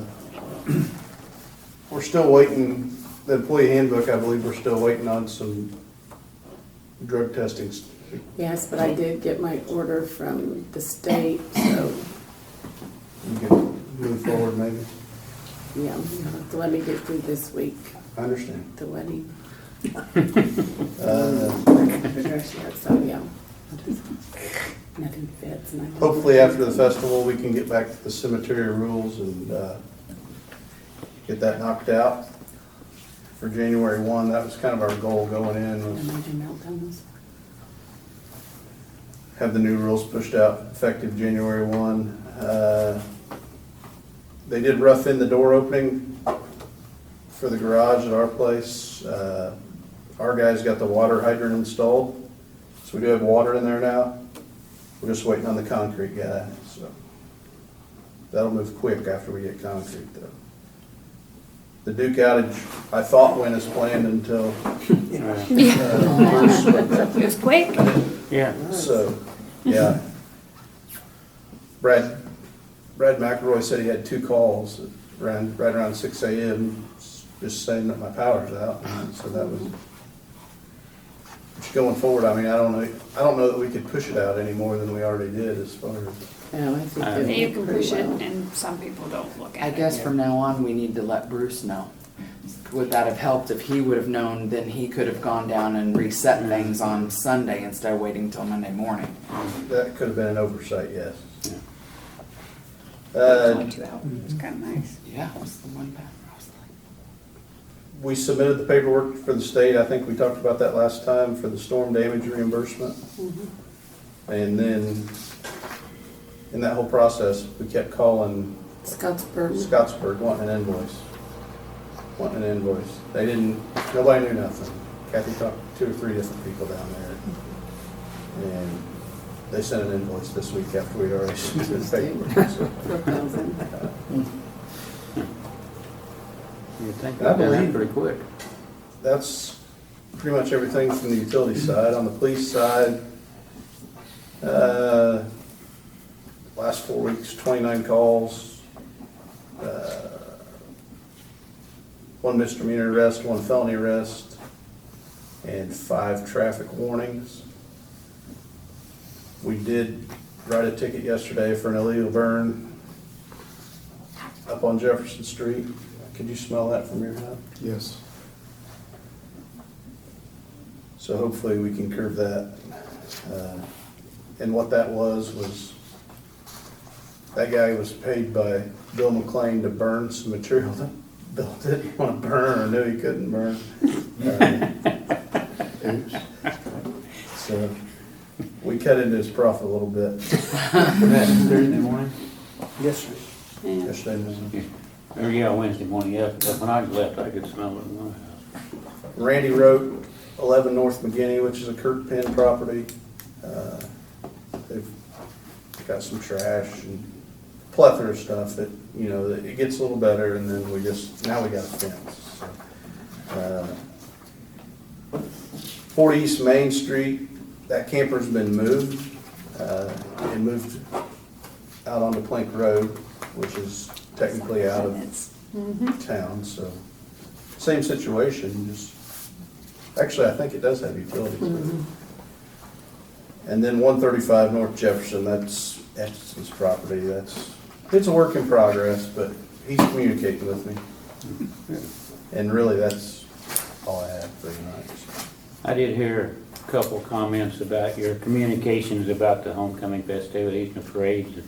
We're still waiting, the employee handbook, I believe we're still waiting on some drug testing. Yes, but I did get my order from the state, so, You can move forward maybe. yeah, you'll have to let me get through this week, I understand. the wedding. Uh, So, yeah. Nothing fits. and I- Hopefully after the festival, we can get back to the cemetery rules and get that knocked out for January 1. That was kind of our goal going in, was Imagine meltdowns. have the new rules pushed out effective January 1. They did rough in the door opening for the garage at our place. Our guys got the water hydrant installed, so we do have water in there now. We're just waiting on the concrete guy, so that'll move quick after we get concrete though. The Duke outage, I thought went as planned until, It was quick. Yeah. so, yeah. Brad McElroy said he had 2 calls right around 6 a.m. just saying that my power's out, so that was. Going forward, I mean, I don't know that we could push it out any more than we already did as far as. Yeah, I think Uh, they You did can pretty push it, well. and some people don't look I at it. guess from now on, we need to let Bruce know. Would that have helped if he would have known, then he could have gone down and reset things on Sunday instead of waiting till Monday morning. That could have been an oversight, yes. It's Uh, only 2 hours, it's kind of nice. Yeah, what's the one back? We submitted the paperwork for the state, I think we talked about that last time, for the storm damage reimbursement. And then, in that whole process, we kept calling Scottsburg wanting an invoice. They didn't, nobody knew nothing. Kathy talked to 2 or 3 different people down there. And they sent an invoice this week after we'd already submitted the paperwork. So, For 1,000. You'd think I that'd be believe- pretty quick. That's pretty much everything from the utility side. On the police side, last 4 weeks, 29 calls, 1 misdemeanor arrest, 1 felony arrest, and 5 traffic warnings. We did write a ticket yesterday for an illegal burn up on Jefferson Street. Could you smell that from your house? Yes. So hopefully we can curb that. And what that was that guy was paid by Bill McLean to burn some material that Bill didn't want to burn or knew he couldn't burn. Oops. So we cut into his profit a little bit Thursday morning? yesterday. Yeah. Yesterday morning. Or yeah, Wednesday morning, yeah. When I left, I could smell it in my house. Randy wrote 11 North McGinney, which is a Kurt Penn property. They've got some trash and plethora of stuff that, you know, that it gets a little better, and then now we got a fence. So, 40 East Main Street, that camper's been moved. It moved out onto Plank Road, which is technically out of town, so same situation, just, actually, I think it does have utilities. And then 135 North Jefferson, that's Etchison's property, it's a work in progress, but he's communicating with me. And really, that's all I have for tonight. I did hear a couple comments about your communications about the homecoming festivities and the parades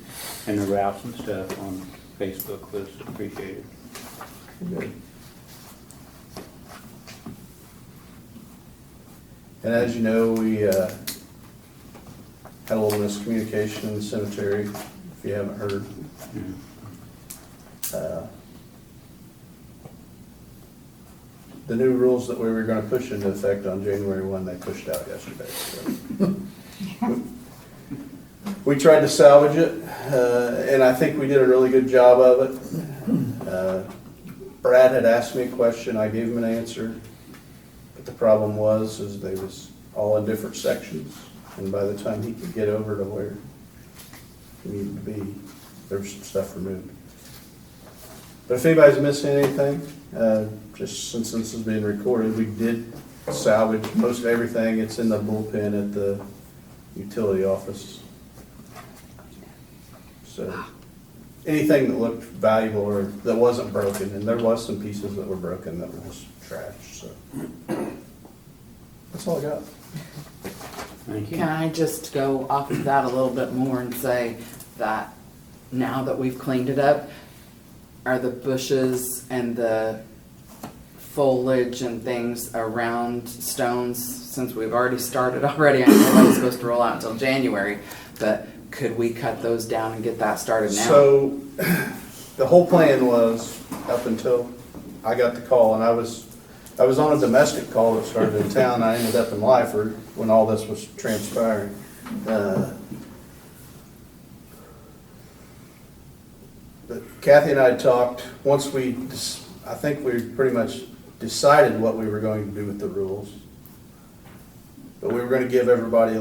and the routes and stuff on Facebook was appreciated. Good. And as you know, we had a little miscommunication in the cemetery, if you haven't heard. The new rules that we were gonna push into effect on January 1, they pushed out yesterday. So. We tried to salvage it, and I think we did a really good job of it. Brad had asked me a question, I gave him an answer, but the problem is they was all in different sections, and by the time he could get over to where he needed to be, there was some stuff removed. But if anybody's missing anything, just since this is being recorded, we did salvage most of everything. It's in the bullpen at the utility office. So anything that looked valuable or that wasn't broken, and there was some pieces that were broken that were just trash, so. That's all I got. Thank you. Can I just go off of that a little bit more and say that now that we've cleaned it up, are the bushes and the foliage and things around stones, since we've already started already, I know nobody's supposed to roll out until January, but could we cut those down and get that started now? So, the whole plan was, up until I got the call, and I was on a domestic call that started in town, I ended up in Lyford when all this was transpiring. But Kathy and I had talked, once I think we pretty much decided what we were going to do with the rules. But we were gonna give everybody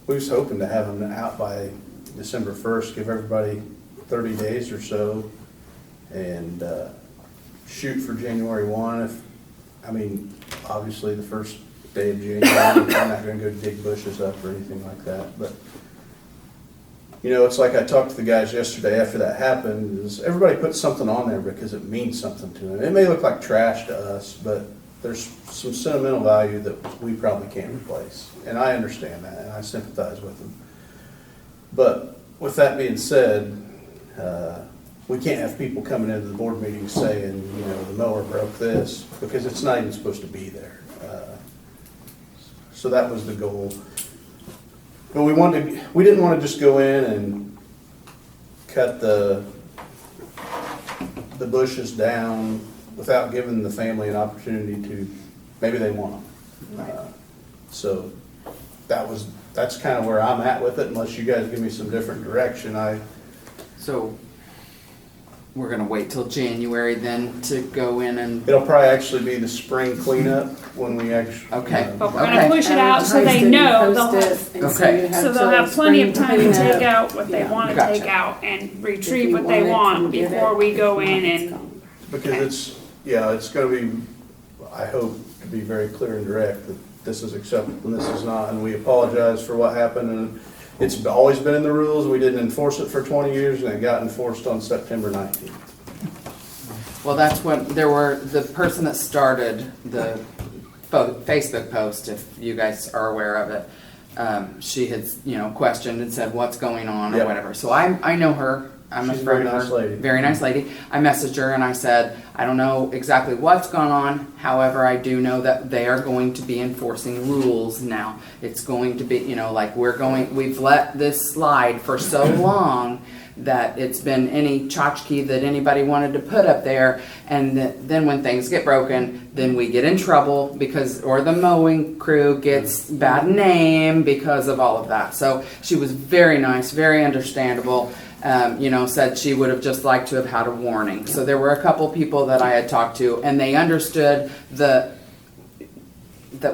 we was hoping to have them out by December 1st, give everybody 30 days or so, and shoot for January 1. Obviously the first day of January, I'm not gonna go dig bushes up or anything like that, but it's like I talked to the guys yesterday after that happened, is everybody puts something on there because it means something to them. It may look like trash to us, but there's some sentimental value that we probably can't replace. And I understand that, and I sympathize with them. But with that being said, we can't have people coming into the board meeting saying, the mower broke this, because it's not even supposed to be there. So that was the goal. But we didn't want to just go in and cut the bushes down without giving the family an opportunity to, maybe they want them. So that's kind of where I'm at with it, unless you guys give me some different direction. So we're gonna wait till January then to go in and, It'll probably actually be the spring cleanup when we actually. okay. But we're gonna push it out so they know they'll have, Okay. so they'll have plenty of time to take out what they wanna Gotcha. take out and retrieve what they want before we go in and, Because it's gonna be, I hope to be very clear and direct that this is acceptable and this is not, and we apologize for what happened, and it's always been in the rules, we didn't enforce it for 20 years, and it got enforced on September 19th. Well, that's when the person that started the Facebook post, if you guys are aware of it, she had, questioned and said, what's going on or Yep. whatever. So I know her. I'm She's a friend very of nice her. lady. Very nice lady. I messaged her and I said, I don't know exactly what's gone on. However, I do know that they are going to be enforcing rules now. It's going to be, we've let this slide for so long that it's been any tchotchke that anybody wanted to put up there, and then when things get broken, then we get in trouble or the mowing crew gets bad name because of all of that. So she was very nice, very understandable. Said she would have just liked to have had a warning. So there were a couple people that I had talked to, and they understood that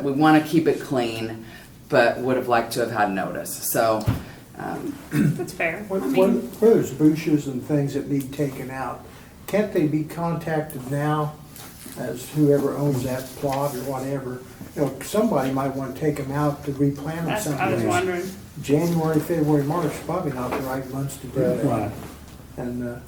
we want to keep it clean, but would have liked to have had notice. So. that's fair. I When mean, where there's bushes and things that need taken out, can't they be contacted now as whoever owns that plot or whatever? Somebody might want to take them out to replant them that's what I was someplace. wondering. January, February, March, probably not the right months to do that. And,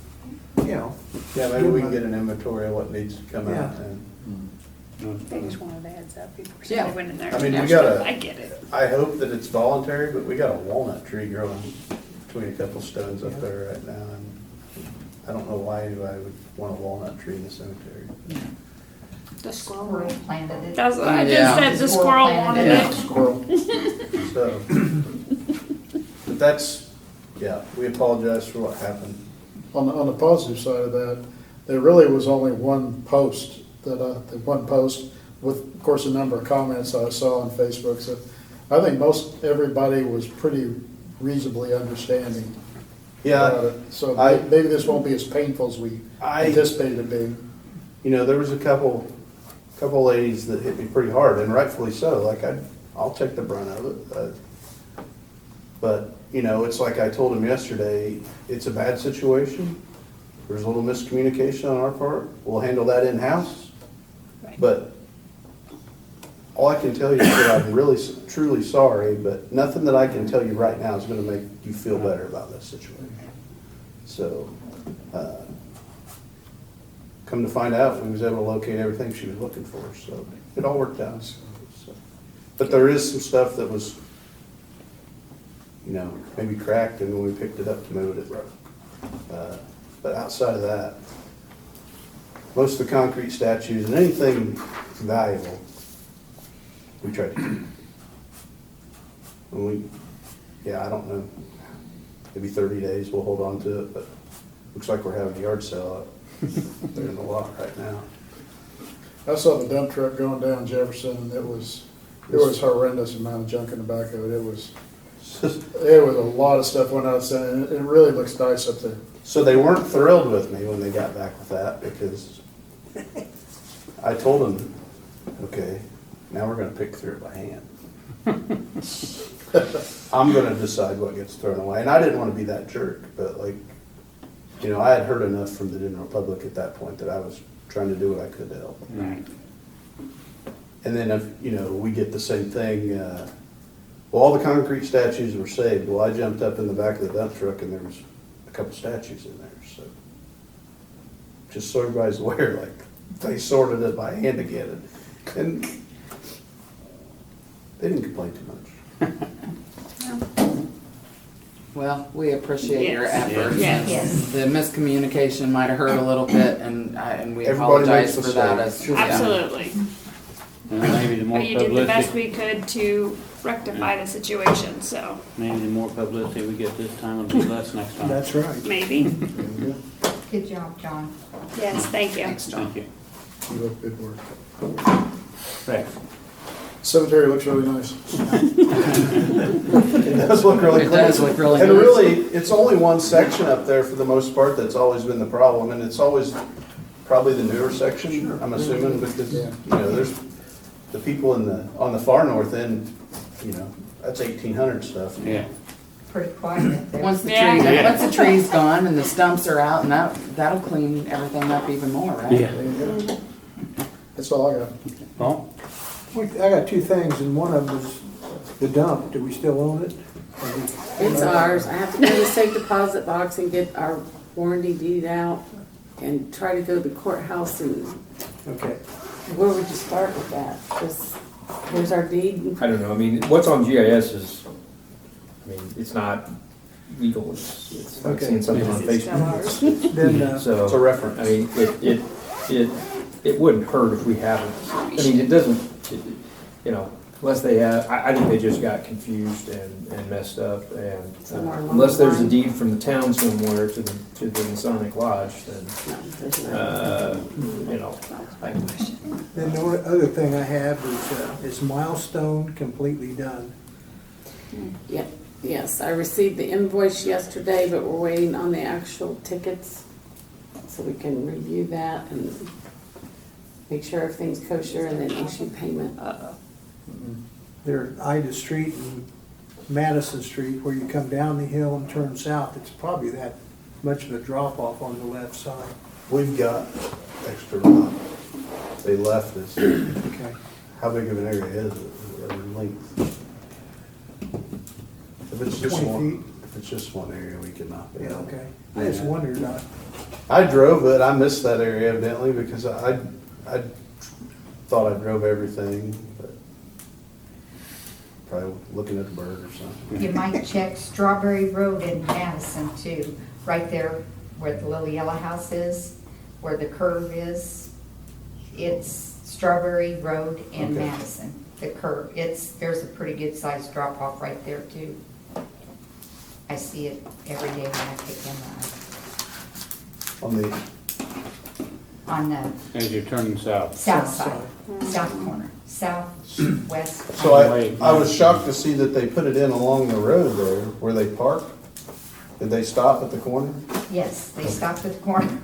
Yeah, maybe we can get an inventory of what needs to come out. Yeah. And They just wanted a heads up before Yeah. somebody went in there. I mean, we Yeah, gotta- I get it. I hope that it's voluntary, but we got a walnut tree growing between a couple stones up there right now. And I don't know why anybody would want a walnut tree in the cemetery. The squirrel. Squirrel planted it. That's what I Yeah. just said, the squirrel wanted it. Squirrel. So, but we apologize for what happened. On the positive side of that, there really was only one post with, of course, a number of comments I saw on Facebook. So I think most everybody was pretty reasonally understanding about it. So maybe this won't be as painful as we anticipated it being. There was a couple ladies that hit me pretty hard, and rightfully so. I'll take the brunt of it. But it's like I told him yesterday, it's a bad situation. There's a little miscommunication on our part. We'll handle that in-house. But all I can tell you is that I'm really, truly sorry, but nothing that I can tell you right now is going to make you feel better about this situation. So, come to find out, we was able to locate everything she was looking for, so it all worked out. So. But there is some stuff that was you know, maybe cracked, and when we picked it up to move it, it broke. But outside of that, most of the concrete statues and anything valuable, we try to keep. And I don't know, maybe 30 days we'll hold on to it, but looks like we're having a yard sale up there in the lot right now. I saw the dump truck going down Jefferson, and it was horrendous amount of junk in the back of it. It was a lot of stuff went outside, and it really looks nice up there. So they weren't thrilled with me when they got back with that, because I told them, okay, now we're gonna pick through it by hand. I'm gonna decide what gets thrown away, and I didn't wanna be that jerk, but like, you know, I had heard enough from the general public at that point that I was trying to do what I could to help. Right. And then, if, you know, we get the same thing, well, all the concrete statues were saved. Well, I jumped up in the back of the dump truck and there was a couple statues in there, so. Just so everybody's aware, like, they sorted it by hand again, and they didn't complain too much. Well, we appreciate your Yes. efforts. Yes. Yes. The miscommunication might have hurt a little bit, and we Everybody apologize makes for that. mistakes. Yeah. Absolutely. Well, maybe the more But you did the best publicity, we could to rectify the situation, so maybe the more publicity we get this time, it'll be less next time. That's right. maybe. Good job, John. Yes, thank you. Thank you. You look good work. Rex? Cemetery looks really nice. It does look really It clean. does look really And nice. really, it's only one section up there for the most part that's always been the problem, and it's always probably the newer section, I'm assuming, because, you know, there's the people on the far north end, you know, that's 1800 stuff. Yeah. Pretty quiet up there. Once the Yeah. tree, Yeah. once the tree's gone and the stumps are out, and that'll clean everything up even more, right? Yeah. That's all I got. Paul? I got two things, and one of them is the dump. Do we still own it? It's ours. I have to go to the safe deposit box and get our warranty deed out and try to go to the courthouse and, Okay. where would you start with that? Just, here's our deed. I don't know, I mean, what's on GIS is, I mean, it's not legal, it's like Okay. seeing something on It's still Facebook. ours. Then, It's a So, reference. I mean, it wouldn't hurt if we haven't, I mean, it doesn't, you know, unless they have, I think they just got confused and messed up, and Somewhere along unless the there's a line. deed from the town somewhere to the Masonic Lodge, then, No, there's no. you know, then the only other thing I have is Milestone completely done. Yep, yes, I received the invoice yesterday, but we're waiting on the actual tickets, so we can review that and make sure everything's kosher and then issue payment. They're Ida Street and Madison Street, where you come down the hill and turn south. It's probably that much of a drop off on the left side. We've got extra lot. They left us. Okay. How big of an area is it, or length? If it's just 20 one, feet. if it's just one area, we can knock it Yeah, out. okay. I just wondered, I drove it, I missed that area evidently, because I thought I drove everything, but probably looking at the bird or something. You might check Strawberry Road in Madison too, right there where the little yellow house is, where the curve is. It's Strawberry Road in Okay. Madison, the curve. There's a pretty good sized drop off right there too. I see it every day when I pick them On the, up. On the As you're turning south. south side, south corner, southwest. so I was shocked to see that they put it in along the road there, where they park. Did they stop at the corner? Yes, they stopped at the corner.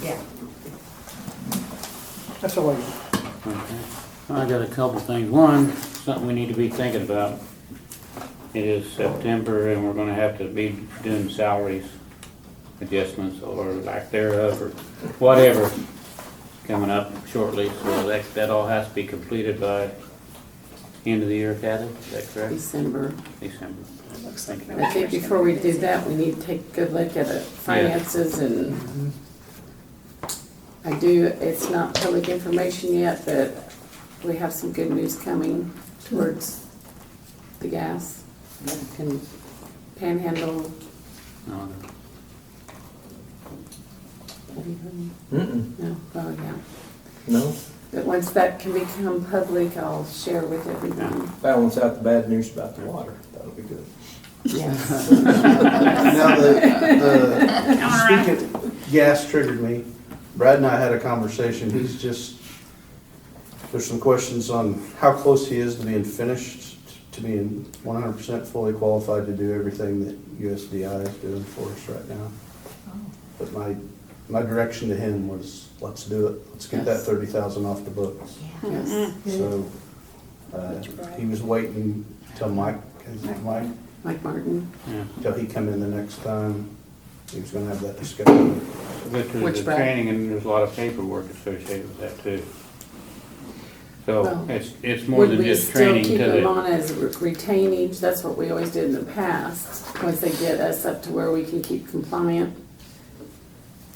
Yeah. that's all I got. Okay. I got a couple things. One, something we need to be thinking about. It is September and we're gonna have to be doing salaries adjustments or lack thereof or whatever coming up shortly. So that all has to be completed by end of the year, Kathy, is that correct? December. December. Thank you. I think before we do that, we need to take a good look at the finances and it's not public information yet, but we have some good news coming towards the gas. can Panhandle, No, have you heard? Mm-mm, No, oh, yeah. no, But once that can become public, I'll share with everyone. balance out the bad news about the water, that'll be good. Yes. Now, speaking, gas triggered me. Brad and I had a conversation. There's some questions on how close he is to being finished, to being 100% fully qualified to do everything that USDI is doing for us right now. But my direction to him was, let's do it. Let's get that 30,000 off the books. Yes. So, he was waiting till Mike, Mike Martin. yeah. till he come in the next time. He was gonna have that discussion. But there's Which the Brad? training and there's a lot of paperwork associated with that too. So Well, it's more than just training to Would we still keep them the, on as retainage? That's what we always did in the past. Once they get us up to where we can keep compliant.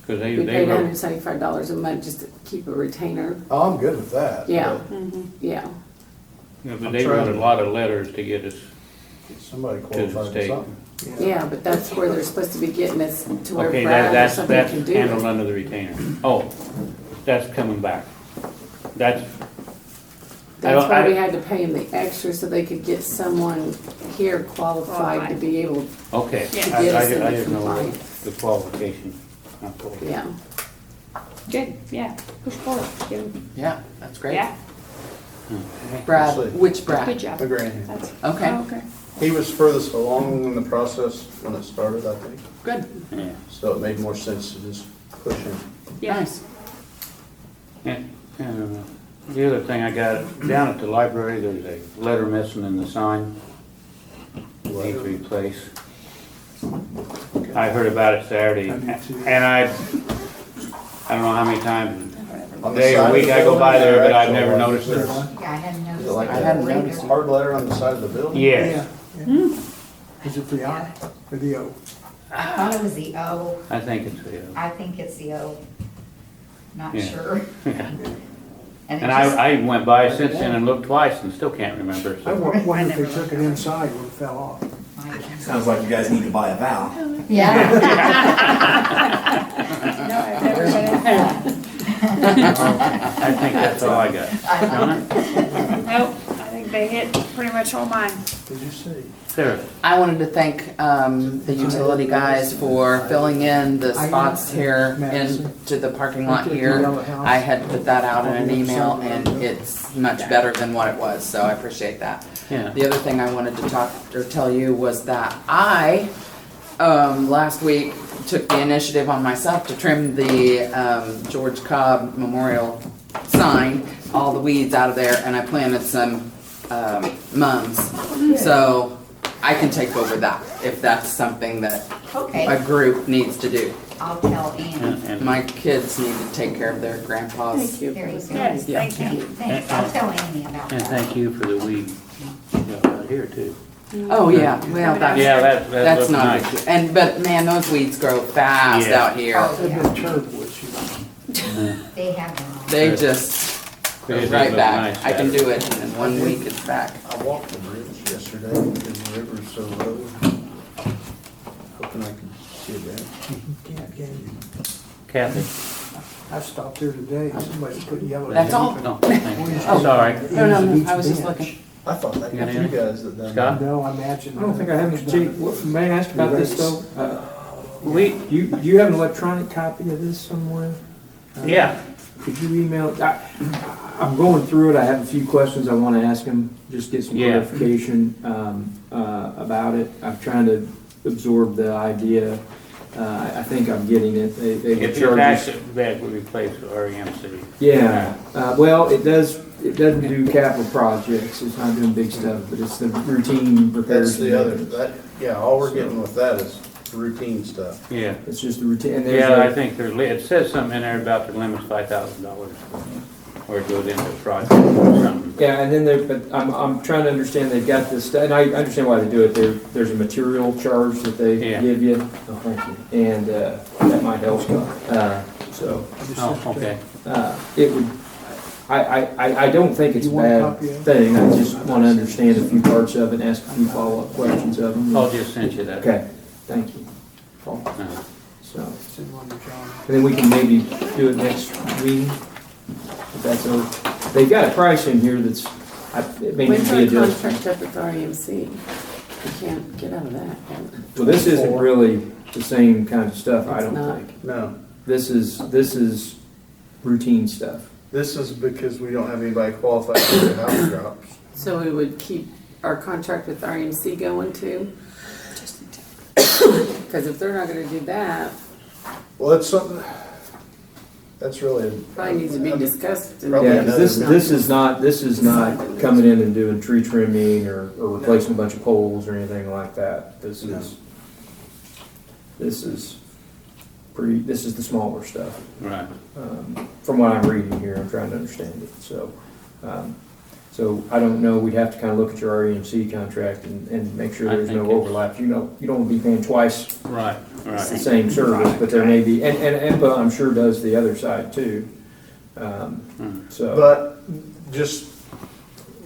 because We they paid wrote, $175 a month just to keep a retainer. Oh, I'm good with that. Yeah, but yeah. but they wrote a lot of letters to get us Somebody to the qualified for state. something. Yeah, but that's where they're supposed to be getting us to where Okay, Brad or that's somebody can do handled it. under the retainer. Oh, that's coming back. That's, That's why I- we had to pay them the extra so they could get someone here qualified to be able, okay. Yeah. I Get us into didn't know compliance. the qualification. Not full. yeah. Good, yeah, push forward, good, Yeah, that's great. yeah, Brad, We'll see. which good Brad? job. McGranahan. That's, Okay, okay. He was furthest along in the process when it started, I think. good, Yeah. So it made more sense to just push him. Yeah. nice. And the other thing I got, down at the library, there's a letter missing in the sign. Needs replaced. I heard about it Saturday, and I don't know how many times, On the day side or of week the I go building by there, or but I've actual never one? noticed it. Yeah, I hadn't Is noticed. it like I a hadn't noticed. hard letter on the side of the building? Yes, Is it the I or the O? I thought it was the O. I think it's, I think it's the O. Not Yeah. sure. yeah. And it And just- I went by since then and looked twice and still can't remember. I So. wonder if they took it inside when it fell off. Sounds like you guys need to buy a valve. Yeah. No, I've never heard of that. I think that's all I got. Donna? Nope, I think they hit pretty much all mine. Did you see? Sarah? I wanted to thank the utility guys for filling in the spots here into the parking lot here. I had put that out in an email and it's much better than what it was, so I appreciate that. Yeah. The other thing I wanted to talk or tell you was that I, last week, took the initiative on myself to trim the George Cobb Memorial sign, all the weeds out of there, and I planted some mums. So I can take over that if that's something that a Okay, group needs to do. I'll tell Annie. And My kids need to take care of their grandpas. Thank you. There you go. Yes, Yeah. thank you. Thanks, I'll tell Annie about and that. thank you for the weed out here too. Oh, yeah, well, that's, Yeah, that that's looks not, nice. but man, those weeds grow fast Yeah. out here. Oh, They've yeah, been terrible this year. they have them. They just go They right look back. nice, I can yeah. do it, and in 1 week it's back. I walked the bridge yesterday because the river's so low. Hoping I could see it there. Kathy? I stopped there today, somebody put yellow. That's all? No, thank you. Sorry. No, I was just looking. I thought that You got was you anything? guys that done Scott? that. No, I imagine. I don't think I have much, Jake, may I ask about this though? We, Do you have an electronic copy of this somewhere? yeah, Could you email, I'm going through it, I have a few questions I want to ask him, just get some Yeah. clarification about it. I'm trying to absorb the idea. I think I'm getting it. They were if it's charging. actually, that would replace REM City. Yeah, well, it doesn't do capital projects, it's not doing big stuff, but it's the routine repairs. That's the other, yeah, all we're getting with that is routine stuff. Yeah. It's just the routine, and there's Yeah, I a- think it says something in there about the limit's $5,000, or it goes into a project or something. yeah, and then but I'm trying to understand, they've got this, and I understand why they do it, there's a material charge that they Yeah. give you. Oh, thank you. And, that might help, so, Oh, okay. it would, I don't think it's a You want a bad copy of it? thing, I just wanna understand a few parts of it and ask a few follow-up questions of them. Paul just sent you that. Okay, thank you, Paul. Uh, So, Send one to John. and then we can maybe do it next week, if that's okay. They've got a price in here that's, it may need When's to our be adjusted. contract up with REMC? We can't get out of that, can we? Well, this isn't really the same kind of stuff, I It's don't not. think. No, This is routine stuff. this is because we don't have anybody qualified for the house drops. So we would keep our contract with REMC going too? Because if they're not gonna do that, Well, that's something, that's really. probably needs to be discussed. in- Probably Yeah, 'cause this another- this is not coming in and doing tree trimming or replacing a bunch of poles or anything like that. This No. is this is the smaller stuff. Right. From what I'm reading here, I'm trying to understand it, so. So I don't know, we'd have to kind of look at your REMC contract and make sure I there's no think it's- overlap. You know, you don't want to be paying twice Right, right. the same service, but there may be, and EMPA, I'm sure, does the other side too. So, But just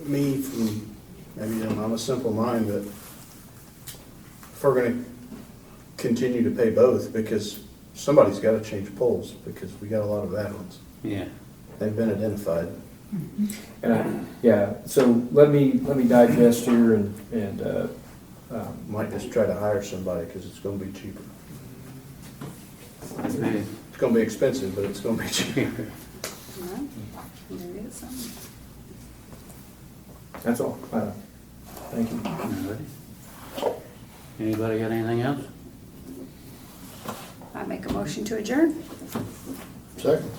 me from, maybe I'm a simple mind, but if we're gonna continue to pay both, because somebody's gotta change poles, because we got a lot of bad ones. Yeah. They've been identified. yeah, so let me digest here and Might just try to hire somebody, because it's gonna be cheaper. Maybe. It's gonna be expensive, but it's gonna be cheaper. Well, maybe it's something. that's all. Thank you. Anybody got anything else? I make a motion to adjourn. Second.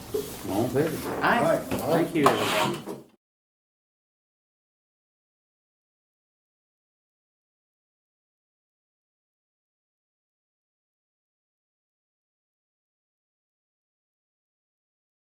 All in favor? Aye. Thank you, everybody.